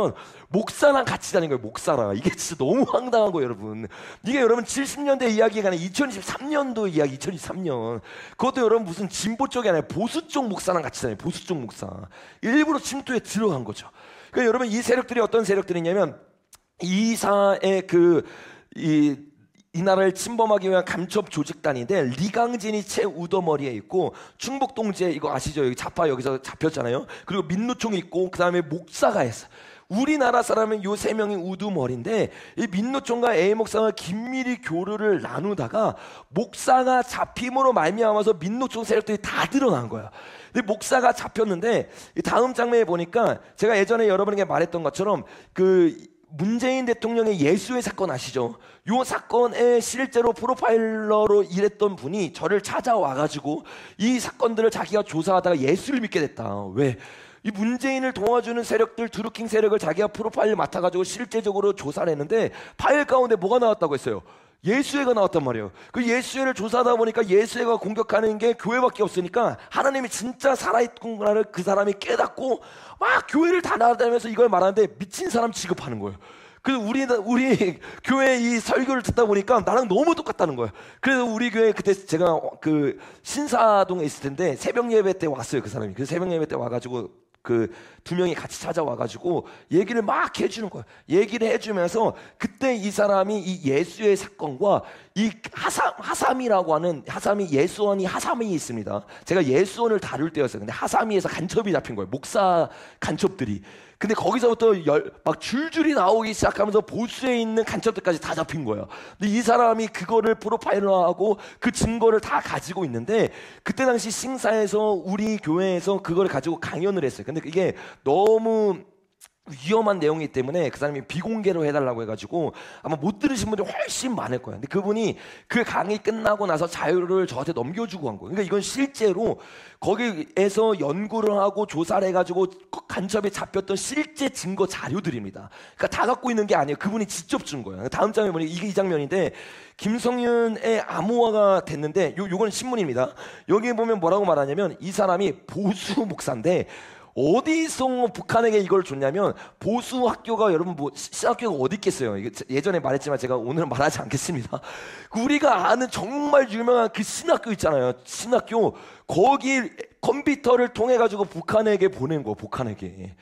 목사랑 같이 다닌 거예요. 목사랑. 이게 진짜 너무 황당한 거예요, 여러분. 이게 여러분 70년대 이야기가 아니라 2023년도 이야기. 2023년. 그것도 여러분 무슨 진보 쪽이 아니라 보수 쪽 목사랑 같이 다녀요. 보수 쪽 목사. 일부러 침투에 들어간 거죠. 그러니까 여러분, 이 세력들이 어떤 세력들이냐면 이사의 이 나라를 침범하기 위한 간첩 조직단인데 리강진이 최우더머리에 있고 충북동지에 이거 아시죠? 여기 좌파 여기서 잡혔잖아요. 그리고 민노총이 있고 그 다음에 목사가 있어. 우리나라 사람은 요 3명이 우두머리인데 이 민노총과 A 목사가 긴밀히 교류를 나누다가 목사가 잡힘으로 말미암아서 민노총 세력들이 다 드러난 거야. 근데 목사가 잡혔는데 다음 장면에 보니까 제가 예전에 여러분에게 말했던 것처럼 그 문재인 대통령의 예수의 사건 아시죠? 요 사건에 실제로 프로파일러로 일했던 분이 저를 찾아와가지고 이 사건들을 자기가 조사하다가 예수를 믿게 됐다. 왜? 이 문재인을 도와주는 세력들, 드루킹 세력을 자기가 프로파일을 맡아가지고 실제적으로 조사를 했는데 파일 가운데 뭐가 나왔다고 했어요? 예수회가 나왔단 말이에요. 그 예수회를 조사하다 보니까 예수회가 공격하는 게 교회밖에 없으니까 하나님이 진짜 살아있구나를 그 사람이 깨닫고 막 교회를 다 나다니면서 이걸 말하는데 미친 사람 취급하는 거예요. 그래서 우리 교회 이 설교를 듣다 보니까 나랑 너무 똑같다는 거예요. 그래서 우리 교회 그때 제가 그 신사동에 있을 텐데 새벽 예배 때 왔어요, 그 사람이. 그 새벽 예배 때 와가지고 그 두 명이 같이 찾아와가지고 얘기를 막 해주는 거예요. 얘기를 해주면서 그때 이 사람이 이 예수의 사건과 이 하삼이라고 하는 하삼이 예수원이 하삼이 있습니다. 제가 예수원을 다룰 때였어요. 근데 하삼이에서 간첩이 잡힌 거예요. 목사 간첩들이. 근데 거기서부터 막 줄줄이 나오기 시작하면서 보수에 있는 간첩들까지 다 잡힌 거예요. 근데 이 사람이 그거를 프로파일러하고 그 증거를 다 가지고 있는데 그때 당시 싱사에서 우리 교회에서 그걸 가지고 강연을 했어요. 근데 이게 너무 위험한 내용이기 때문에 그 사람이 비공개로 해달라고 해가지고 아마 못 들으신 분들이 훨씬 많을 거예요. 근데 그분이 그 강의 끝나고 나서 자료를 저한테 넘겨주고 한 거예요. 그러니까 이건 실제로 거기에서 연구를 하고 조사를 해가지고 간첩에 잡혔던 실제 증거 자료들입니다. 그러니까 다 갖고 있는 게 아니에요. 그분이 직접 준 거예요. 다음 장면 보니 이게 이 장면인데 김성윤의 암호화가 됐는데 요건 신문입니다. 여기 보면 뭐라고 말하냐면 이 사람이 보수 목사인데 어디서 북한에게 이걸 줬냐면 보수 학교가 여러분 뭐 신학교가 어디 있겠어요? 예전에 말했지만 제가 오늘은 말하지 않겠습니다. 우리가 아는 정말 유명한 그 신학교 있잖아요. 신학교 거기 컴퓨터를 통해 가지고 북한에게 보낸 거, 북한에게.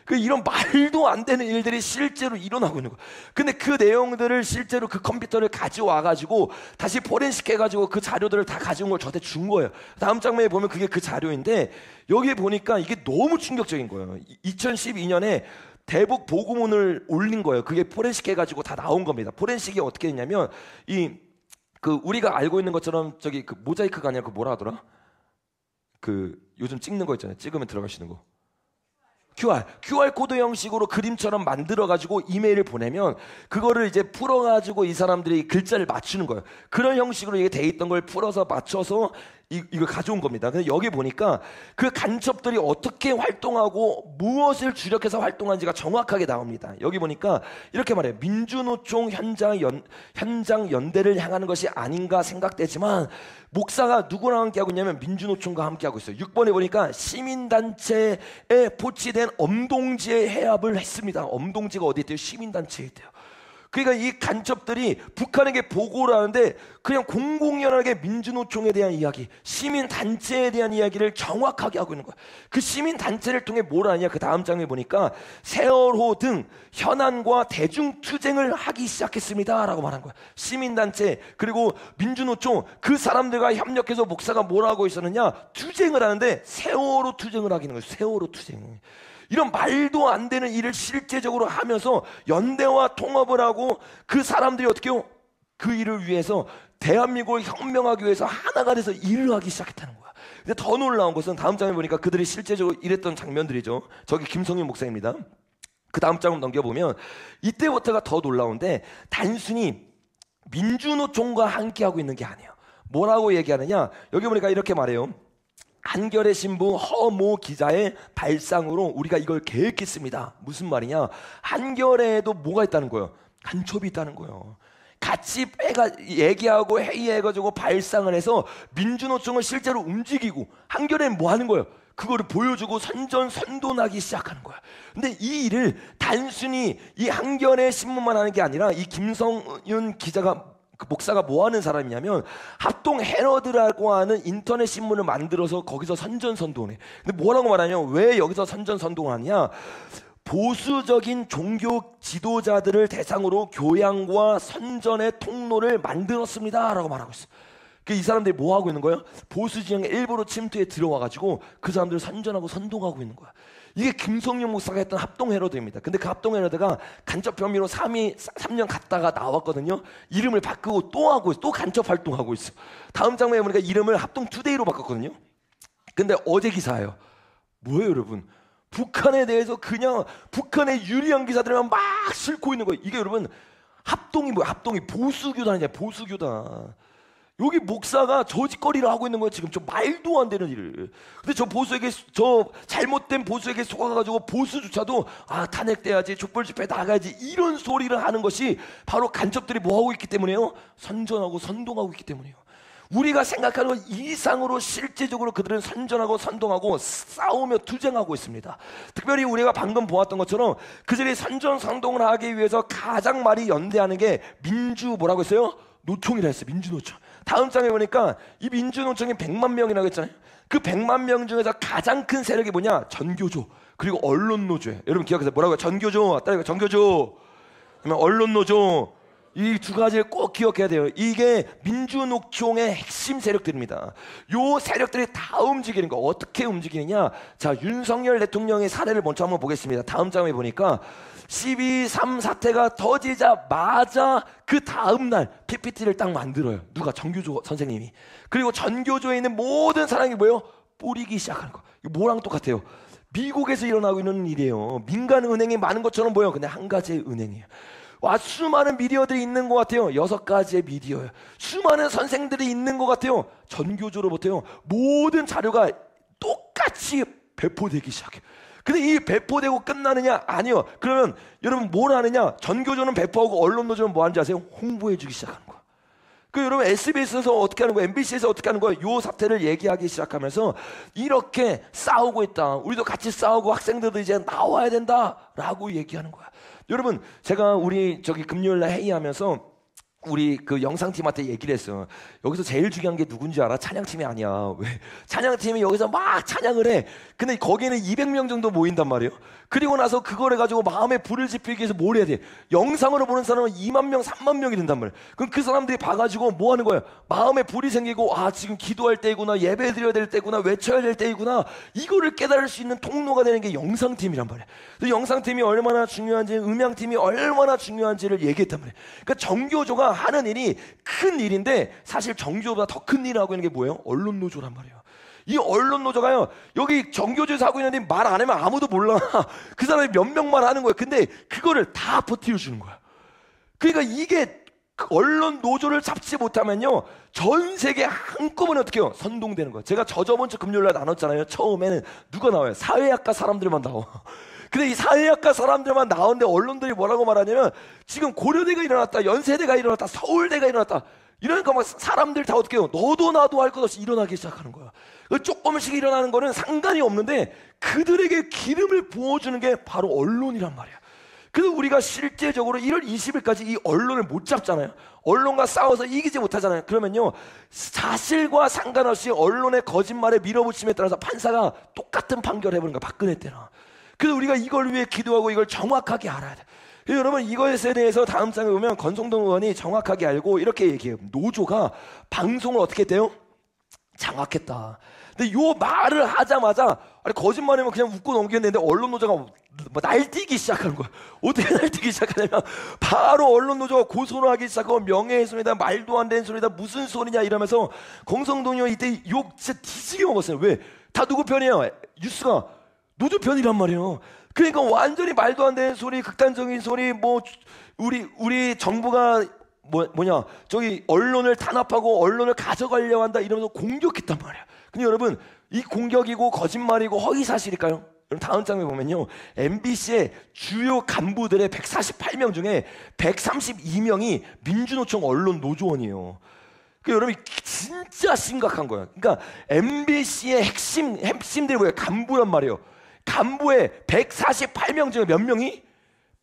그 이런 말도 안 되는 일들이 실제로 일어나고 있는 거예요. 근데 그 내용들을 실제로 그 컴퓨터를 가져와 가지고 다시 포렌식 해 가지고 그 자료들을 다 가져온 걸 저한테 준 거예요. 다음 장면에 보면 그게 그 자료인데 여기에 보니까 이게 너무 충격적인 거예요. 2012년에 대북 보고문을 올린 거예요. 그게 포렌식 해 가지고 다 나온 겁니다. 포렌식이 어떻게 했냐면 그 우리가 알고 있는 것처럼 저기 그 모자이크가 아니라 그 뭐라 하더라? 그 요즘 찍는 거 있잖아요. 찍으면 들어갈 수 있는 거. QR 코드 형식으로 그림처럼 만들어가지고 이메일을 보내면 그거를 이제 풀어가지고 이 사람들이 글자를 맞추는 거예요. 그런 형식으로 이게 돼 있던 걸 풀어서 맞춰서 이걸 가져온 겁니다. 근데 여기 보니까 그 간첩들이 어떻게 활동하고 무엇을 주력해서 활동하는지가 정확하게 나옵니다. 여기 보니까 이렇게 말해요. 민주노총 현장 연대를 향하는 것이 아닌가 생각되지만 목사가 누구랑 함께하고 있냐면 민주노총과 함께하고 있어요. 6번에 보니까 시민단체에 포치된 엄동지에 해합을 했습니다. 엄동지가 어디 있대요? 시민단체에 있대요. 그러니까 이 간첩들이 북한에게 보고를 하는데 그냥 공공연하게 민주노총에 대한 이야기, 시민단체에 대한 이야기를 정확하게 하고 있는 거야. 그 시민단체를 통해 뭘 하냐? 그 다음 장에 보니까 세월호 등 현안과 대중투쟁을 하기 시작했습니다 라고 말한 거야. 시민단체 그리고 민주노총 그 사람들과 협력해서 목사가 뭘 하고 있었느냐? 투쟁을 하는데 세월호 투쟁을 하기는 거예요. 세월호 투쟁. 이런 말도 안 되는 일을 실제적으로 하면서 연대와 통합을 하고 그 사람들이 어떻게 해요? 그 일을 위해서 대한민국을 혁명하기 위해서 하나가 돼서 일을 하기 시작했다는 거야. 근데 더 놀라운 것은 다음 장에 보니까 그들이 실제적으로 일했던 장면들이죠. 저기 김성윤 목사입니다. 그 다음 장을 넘겨보면 이때부터가 더 놀라운데 단순히 민주노총과 함께하고 있는 게 아니에요. 뭐라고 얘기하느냐? 여기 보니까 이렇게 말해요. 한겨레 신부 허모 기자의 발상으로 우리가 이걸 계획했습니다. 무슨 말이냐? 한겨레에도 뭐가 있다는 거예요? 간첩이 있다는 거예요. 같이 얘기하고 회의해가지고 발상을 해서 민주노총을 실제로 움직이고 한겨레는 뭐 하는 거예요? 그거를 보여주고 선전선동하기 시작하는 거야. 근데 이 일을 단순히 이 한겨레 신문만 하는 게 아니라 이 김성윤 기자가 그 목사가 뭐 하는 사람이냐면 합동 헤러드라고 하는 인터넷 신문을 만들어서 거기서 선전선동을 해. 근데 뭐라고 말하냐면 왜 여기서 선전선동을 하냐? 보수적인 종교 지도자들을 대상으로 교양과 선전의 통로를 만들었습니다 라고 말하고 있어. 이 사람들이 뭐 하고 있는 거예요? 보수 진영의 일부러 침투에 들어와가지고 그 사람들을 선전하고 선동하고 있는 거야. 이게 김성윤 목사가 했던 합동 헤러드입니다. 근데 그 합동 헤러드가 간첩 혐의로 3년 갔다가 나왔거든요. 이름을 바꾸고 또 하고 있어. 또 간첩 활동하고 있어. 다음 장면에 보니까 이름을 합동 투데이로 바꿨거든요. 근데 어제 기사예요. 뭐예요 여러분? 북한에 대해서 그냥 북한의 유리한 기사들만 막 싣고 있는 거예요. 이게 여러분 합동이 뭐야? 합동이 보수교단이냐? 보수교단. 여기 목사가 저짓거리를 하고 있는 거예요. 지금 저 말도 안 되는 일을. 근데 저 보수에게, 저 잘못된 보수에게 속아가지고 보수조차도 탄핵돼야지, 촛불 집회 나가야지, 이런 소리를 하는 것이 바로 간첩들이 뭐 하고 있기 때문에요? 선전하고 선동하고 있기 때문에요. 우리가 생각하는 것 이상으로 실제적으로 그들은 선전하고 선동하고 싸우며 투쟁하고 있습니다. 특별히 우리가 방금 보았던 것처럼 그들이 선전 선동을 하기 위해서 가장 많이 연대하는 게 뭐라고 했어요? 노총이라 했어요. 민주노총. 다음 장에 보니까 이 민주노총이 100만 명이라고 했잖아요. 그 100만 명 중에서 가장 큰 세력이 뭐냐? 전교조 그리고 언론노조예요. 여러분 기억하세요. 뭐라고요? 전교조, 따라가 전교조, 그러면 언론노조. 이 두 가지를 꼭 기억해야 돼요. 이게 민주노총의 핵심 세력들입니다. 요 세력들이 다 움직이는 거. 어떻게 움직이느냐? 자, 윤석열 대통령의 사례를 먼저 한번 보겠습니다. 다음 장에 보니까 12.3 사태가 터지자마자 그 다음날 PPT를 딱 만들어요. 누가? 전교조 선생님이. 그리고 전교조에 있는 모든 사람이 뭐예요? 뿌리기 시작하는 거. 이거 뭐랑 똑같아요? 미국에서 일어나고 있는 일이에요. 민간 은행이 많은 것처럼 보여요. 근데 한 가지의 은행이에요. 수많은 미디어들이 있는 것 같아요. 6가지의 미디어예요. 수많은 선생들이 있는 것 같아요. 전교조로부터요 모든 자료가 똑같이 배포되기 시작해요. 근데 이 배포되고 끝나느냐? 아니요. 그러면 여러분 뭘 하느냐? 전교조는 배포하고 언론노조는 뭐 하는지 아세요? 홍보해주기 시작하는 거예요. 그 여러분 SBS에서 어떻게 하는 거예요? MBC에서 어떻게 하는 거예요? 요 사태를 얘기하기 시작하면서 이렇게 싸우고 있다. 우리도 같이 싸우고 학생들도 이제 나와야 된다라고 얘기하는 거야. 여러분 제가 우리 금요일날 회의하면서 우리 그 영상팀한테 얘기를 했어. 여기서 제일 중요한 게 누군지 알아? 찬양팀이 아니야. 왜? 찬양팀이 여기서 막 찬양을 해. 근데 거기는 200명 정도 모인단 말이에요. 그리고 나서 그걸 해가지고 마음에 불을 지피기 위해서 뭘 해야 돼? 영상으로 보는 사람은 2만 명, 3만 명이 된단 말이에요. 그럼 그 사람들이 봐가지고 뭐 하는 거예요? 마음에 불이 생기고 지금 기도할 때이구나, 예배 드려야 될 때구나, 외쳐야 될 때이구나, 이거를 깨달을 수 있는 통로가 되는 게 영상팀이란 말이에요. 그래서 영상팀이 얼마나 중요한지, 음향팀이 얼마나 중요한지를 얘기했단 말이에요. 그러니까 정교조가 하는 일이 큰 일인데 사실 정교조보다 더 큰 일을 하고 있는 게 뭐예요? 언론노조란 말이에요. 이 언론노조가요 여기 정교조에서 하고 있는데 말 안 하면 아무도 몰라. 그 사람이 몇 명만 하는 거예요. 근데 그거를 다 버텨주는 거야. 그러니까 이게 언론노조를 잡지 못하면요 전 세계 한꺼번에 어떻게 해요? 선동되는 거야. 제가 저번 주 금요일날 나눴잖아요. 처음에는 누가 나와요? 사회학과 사람들만 나와. 근데 이 사회학과 사람들만 나오는데 언론들이 뭐라고 말하냐면 지금 고려대가 일어났다, 연세대가 일어났다, 서울대가 일어났다. 이러니까 막 사람들 다 어떻게 해요? 너도 나도 할 것 없이 일어나기 시작하는 거야. 조금씩 일어나는 거는 상관이 없는데 그들에게 기름을 부어주는 게 바로 언론이란 말이야. 그래서 우리가 실제적으로 1월 20일까지 이 언론을 못 잡잖아요. 언론과 싸워서 이기지 못하잖아요. 그러면요 사실과 상관없이 언론의 거짓말에 밀어붙임에 따라서 판사가 똑같은 판결을 해버리는 거야. 박근혜 때나. 그래서 우리가 이걸 위해 기도하고 이걸 정확하게 알아야 돼. 여러분 이것에 대해서 다음 장에 보면 권성동 의원이 정확하게 알고 이렇게 얘기해요. 노조가 방송을 어떻게 돼요? 장악했다. 근데 요 말을 하자마자 거짓말이면 그냥 웃고 넘기는데 언론 노조가 뭐 날뛰기 시작하는 거야. 어떻게 날뛰기 시작하냐면 바로 언론 노조가 고소를 하기 시작하고 명예훼손이다, 말도 안 되는 소리다, 무슨 소리냐 이러면서 권성동 의원 이때 욕 진짜 뒤지게 먹었어요. 왜? 다 누구 편이에요? 뉴스가 노조 편이란 말이에요. 그러니까 완전히 말도 안 되는 소리, 극단적인 소리, 뭐 우리 정부가 뭐냐 저기 언론을 탄압하고 언론을 가져가려고 한다 이러면서 공격했단 말이야. 근데 여러분 이 공격이고 거짓말이고 허위사실일까요? 여러분 다음 장에 보면요 MBC의 주요 간부들의 148명 중에 132명이 민주노총 언론 노조원이에요. 여러분 진짜 심각한 거야. 그러니까 MBC의 핵심들이 뭐예요? 간부란 말이에요. 간부의 148명 중에 몇 명이?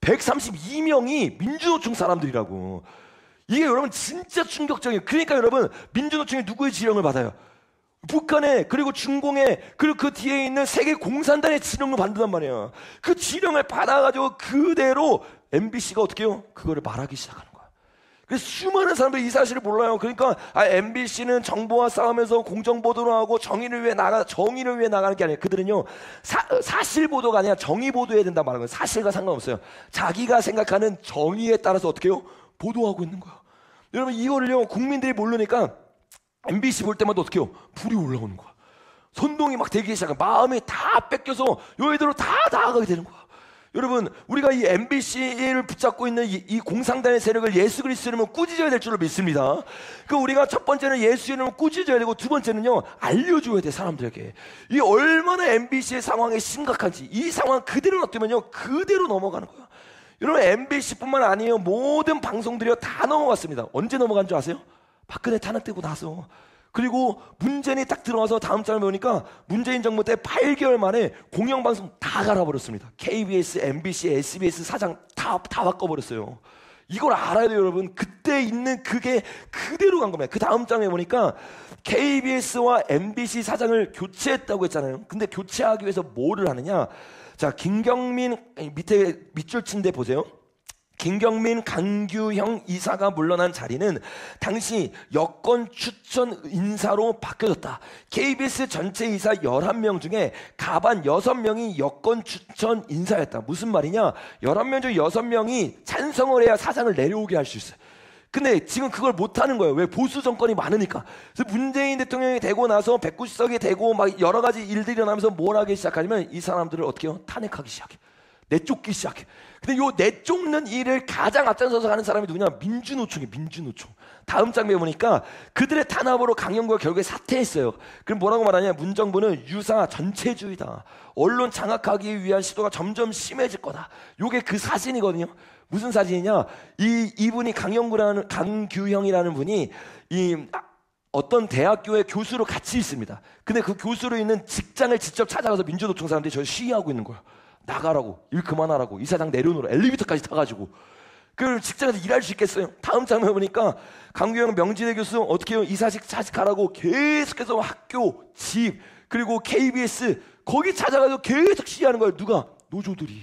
132명이 민주노총 사람들이라고. 이게 여러분 진짜 충격적이에요. 그러니까 여러분 민주노총이 누구의 지령을 받아요? 북한의 그리고 중공의 그리고 그 뒤에 있는 세계 공산당의 지령을 받는단 말이에요. 그 지령을 받아가지고 그대로 MBC가 어떻게 해요? 그거를 말하기 시작하는 거야. 그래서 수많은 사람들이 이 사실을 몰라요. 그러니까 MBC는 정보와 싸우면서 공정보도를 하고 정의를 위해 나가는 게 아니에요. 그들은요 사실 보도가 아니라 정의 보도해야 된다 말하는 거예요. 사실과 상관없어요. 자기가 생각하는 정의에 따라서 어떻게 해요? 보도하고 있는 거야. 여러분 이거를요 국민들이 모르니까 MBC 볼 때마다 어떻게 해요? 불이 올라오는 거야. 선동이 막 되기 시작해. 마음이 다 뺏겨서 여의도로 다 나아가게 되는 거야. 여러분, 우리가 이 MBC를 붙잡고 있는 이 공산당의 세력을 예수 그리스도 이름으로 꾸짖어야 될 줄로 믿습니다. 그 우리가 첫 번째는 예수 이름으로 꾸짖어야 되고, 두 번째는요, 알려줘야 돼, 사람들에게. 이 얼마나 MBC의 상황이 심각한지, 이 상황 그대로 놔두면요, 그대로 넘어가는 거야. 여러분, MBC뿐만 아니에요. 모든 방송들이요 다 넘어갔습니다. 언제 넘어간 줄 아세요? 박근혜 탄핵되고 나서. 그리고 문재인이 딱 들어와서 다음 장을 보니까 문재인 정부 때 8개월 만에 공영방송 다 갈아버렸습니다. KBS, MBC, SBS 사장 다 바꿔버렸어요. 이걸 알아야 돼요, 여러분. 그때 있는 그게 그대로 간 겁니다. 그 다음 장에 보니까 KBS와 MBC 사장을 교체했다고 했잖아요. 근데 교체하기 위해서 뭐를 하느냐? 자, 김경민 밑줄 친 데 보세요. 김경민, 강규형 이사가 물러난 자리는 당시 여권 추천 인사로 바뀌어졌다. KBS 전체 이사 11명 중에 가반 6명이 여권 추천 인사였다. 무슨 말이냐? 11명 중 6명이 찬성을 해야 사장을 내려오게 할 수 있어요. 근데 지금 그걸 못하는 거예요. 왜? 보수 정권이 많으니까. 그래서 문재인 대통령이 되고 나서 190석이 되고 막 여러 가지 일들이 일어나면서 뭘 하기 시작하냐면 이 사람들을 어떻게 해요? 탄핵하기 시작해. 내쫓기 시작해. 근데 요 내쫓는 일을 가장 앞장서서 하는 사람이 누구냐? 민주노총이에요. 민주노총. 다음 장면에 보니까 그들의 탄압으로 강영구가 결국에 사퇴했어요. 그럼 뭐라고 말하냐? 문정부는 유사 전체주의다. 언론 장악하기 위한 시도가 점점 심해질 거다. 요게 그 사진이거든요. 무슨 사진이냐? 이분이 강규형이라는 분이 어떤 대학교의 교수로 같이 있습니다. 근데 그 교수로 있는 직장을 직접 찾아가서 민주노총 사람들이 저를 시위하고 있는 거예요. 나가라고, 일 그만하라고, 이사장 내려놓으라, 엘리베이터까지 타가지고. 그 직장에서 일할 수 있겠어요? 다음 장면 보니까 강규형 명지대 교수 어떻게 해요? 이사직 자직하라고 계속해서 학교, 집, 그리고 KBS 거기 찾아가서 계속 시위하는 거예요. 누가? 노조들이.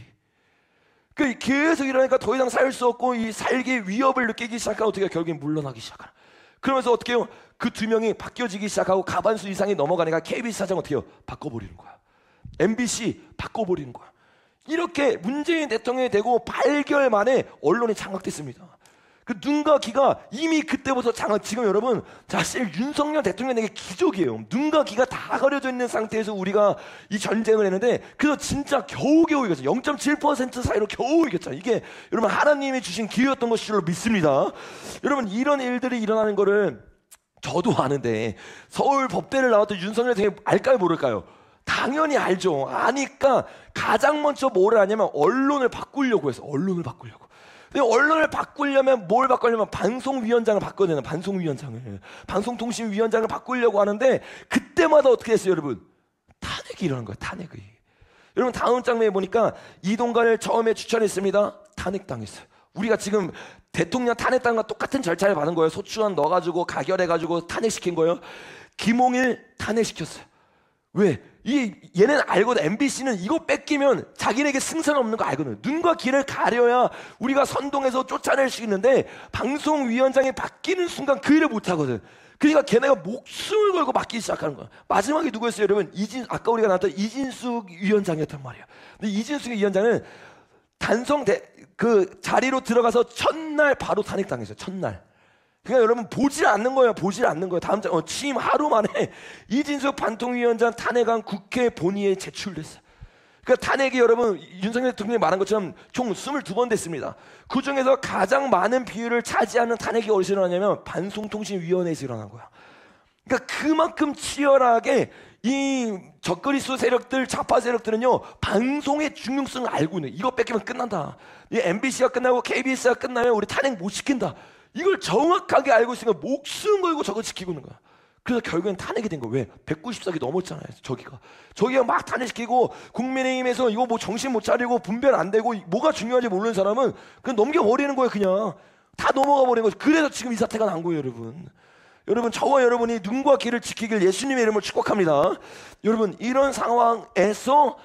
그 계속 이러니까 더 이상 살 수 없고 이 살기의 위협을 느끼기 시작하고 어떻게 결국엔 물러나기 시작하나. 그러면서 어떻게 해요? 그 두 명이 바뀌어지기 시작하고 가반수 이상이 넘어가니까 KBS 사장 어떻게 해요? 바꿔버리는 거야. MBC 바꿔버리는 거야. 이렇게 문재인 대통령이 되고 8개월 만에 언론이 장악됐습니다. 그 눈과 귀가 이미 그때부터 장악. 지금 여러분 사실 윤석열 대통령에게 기적이에요. 눈과 귀가 다 가려져 있는 상태에서 우리가 이 전쟁을 했는데, 그래서 진짜 겨우겨우 이겼어요. 0.7% 사이로 겨우 이겼잖아요. 이게 여러분 하나님이 주신 기회였던 것으로 믿습니다. 여러분 이런 일들이 일어나는 거를 저도 아는데 서울 법대를 나왔던 윤석열 대통령이 알까요 모를까요? 당연히 알죠. 아니까 가장 먼저 뭐를 하냐면 언론을 바꾸려고 해서 언론을 바꾸려고. 근데 언론을 바꾸려면 뭘 바꾸려면 방송위원장을 바꿔야 되는, 방송위원장을, 방송통신위원장을 바꾸려고 하는데 그때마다 어떻게 했어요, 여러분? 탄핵이 일어난 거예요. 탄핵이. 여러분 다음 장면에 보니까 이동관을 처음에 추천했습니다. 탄핵당했어요. 우리가 지금 대통령 탄핵당과 똑같은 절차를 받은 거예요. 소추안 넣어가지고 가결해가지고 탄핵시킨 거예요. 김홍일 탄핵시켰어요. 왜? 얘는 알거든. MBC는 이거 뺏기면 자기네에게 승산 없는 거 알거든. 눈과 귀를 가려야 우리가 선동해서 쫓아낼 수 있는데 방송위원장이 바뀌는 순간 그 일을 못하거든. 그러니까 걔네가 목숨을 걸고 맡기기 시작하는 거야. 마지막에 누구였어요, 여러분? 아까 우리가 나왔던 이진숙 위원장이었단 말이야. 근데 이진숙 위원장은 그 자리로 들어가서 첫날 바로 탄핵당했어요. 첫날. 그러니까 여러분 보질 않는 거예요. 보질 않는 거예요. 다음 장 취임 하루 만에 이진숙 반통위원장 탄핵안 국회 본회의에 제출됐어요. 그러니까 탄핵이 여러분 윤석열 대통령이 말한 것처럼 총 22번 됐습니다. 그 중에서 가장 많은 비율을 차지하는 탄핵이 어디서 일어나냐면 방송통신위원회에서 일어난 거야. 그러니까 그만큼 치열하게 이 적그리스도 세력들, 좌파 세력들은요 방송의 중요성을 알고 있는. 이거 뺏기면 끝난다. 이 MBC가 끝나고 KBS가 끝나면 우리 탄핵 못 시킨다. 이걸 정확하게 알고 있으니까 목숨 걸고 저거 지키고 있는 거야. 그래서 결국엔 탄핵이 된 거야. 왜? 190석이 넘었잖아요. 저기가 막 탄핵시키고 국민의힘에서 이거 뭐 정신 못 차리고 분별 안 되고 뭐가 중요한지 모르는 사람은 그냥 넘겨버리는 거예요. 그냥 다 넘어가 버리는 거죠. 그래서 지금 이 사태가 난 거예요, 여러분. 여러분 저와 여러분이 눈과 귀를 지키길 예수님의 이름으로 축복합니다. 여러분 이런 상황에서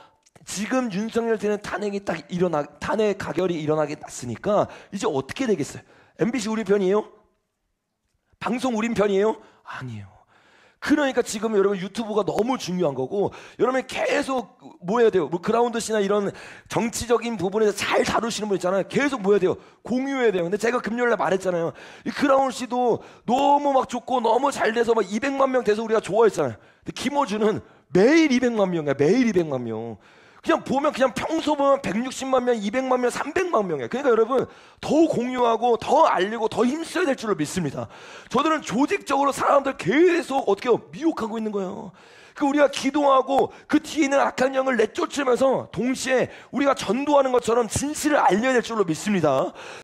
지금 윤석열 되는 탄핵 가결이 일어나게 났으니까 이제 어떻게 되겠어요? MBC 우리 편이에요? 방송 우린 편이에요? 아니에요. 그러니까 지금 여러분 유튜브가 너무 중요한 거고, 여러분 계속 뭐 해야 돼요? 뭐 그라운드씨나 이런 정치적인 부분에서 잘 다루시는 분 있잖아요. 계속 뭐 해야 돼요? 공유해야 돼요. 근데 제가 금요일날 말했잖아요. 이 그라운드씨도 너무 막 좋고 너무 잘 돼서 막 200만 명 돼서 우리가 좋아했잖아요. 근데 김어준은 매일 200만 명이야. 매일 200만 명. 그냥 보면 그냥 평소 보면 160만 명, 200만 명, 300만 명이에요. 그러니까 여러분 더 공유하고 더 알리고 더 힘써야 될 줄로 믿습니다. 저들은 조직적으로 사람들 계속 어떻게 미혹하고 있는 거예요. 그 우리가 기도하고 그 뒤에 있는 악한 영을 내쫓으면서 동시에 우리가 전도하는 것처럼 진실을 알려야 될 줄로 믿습니다.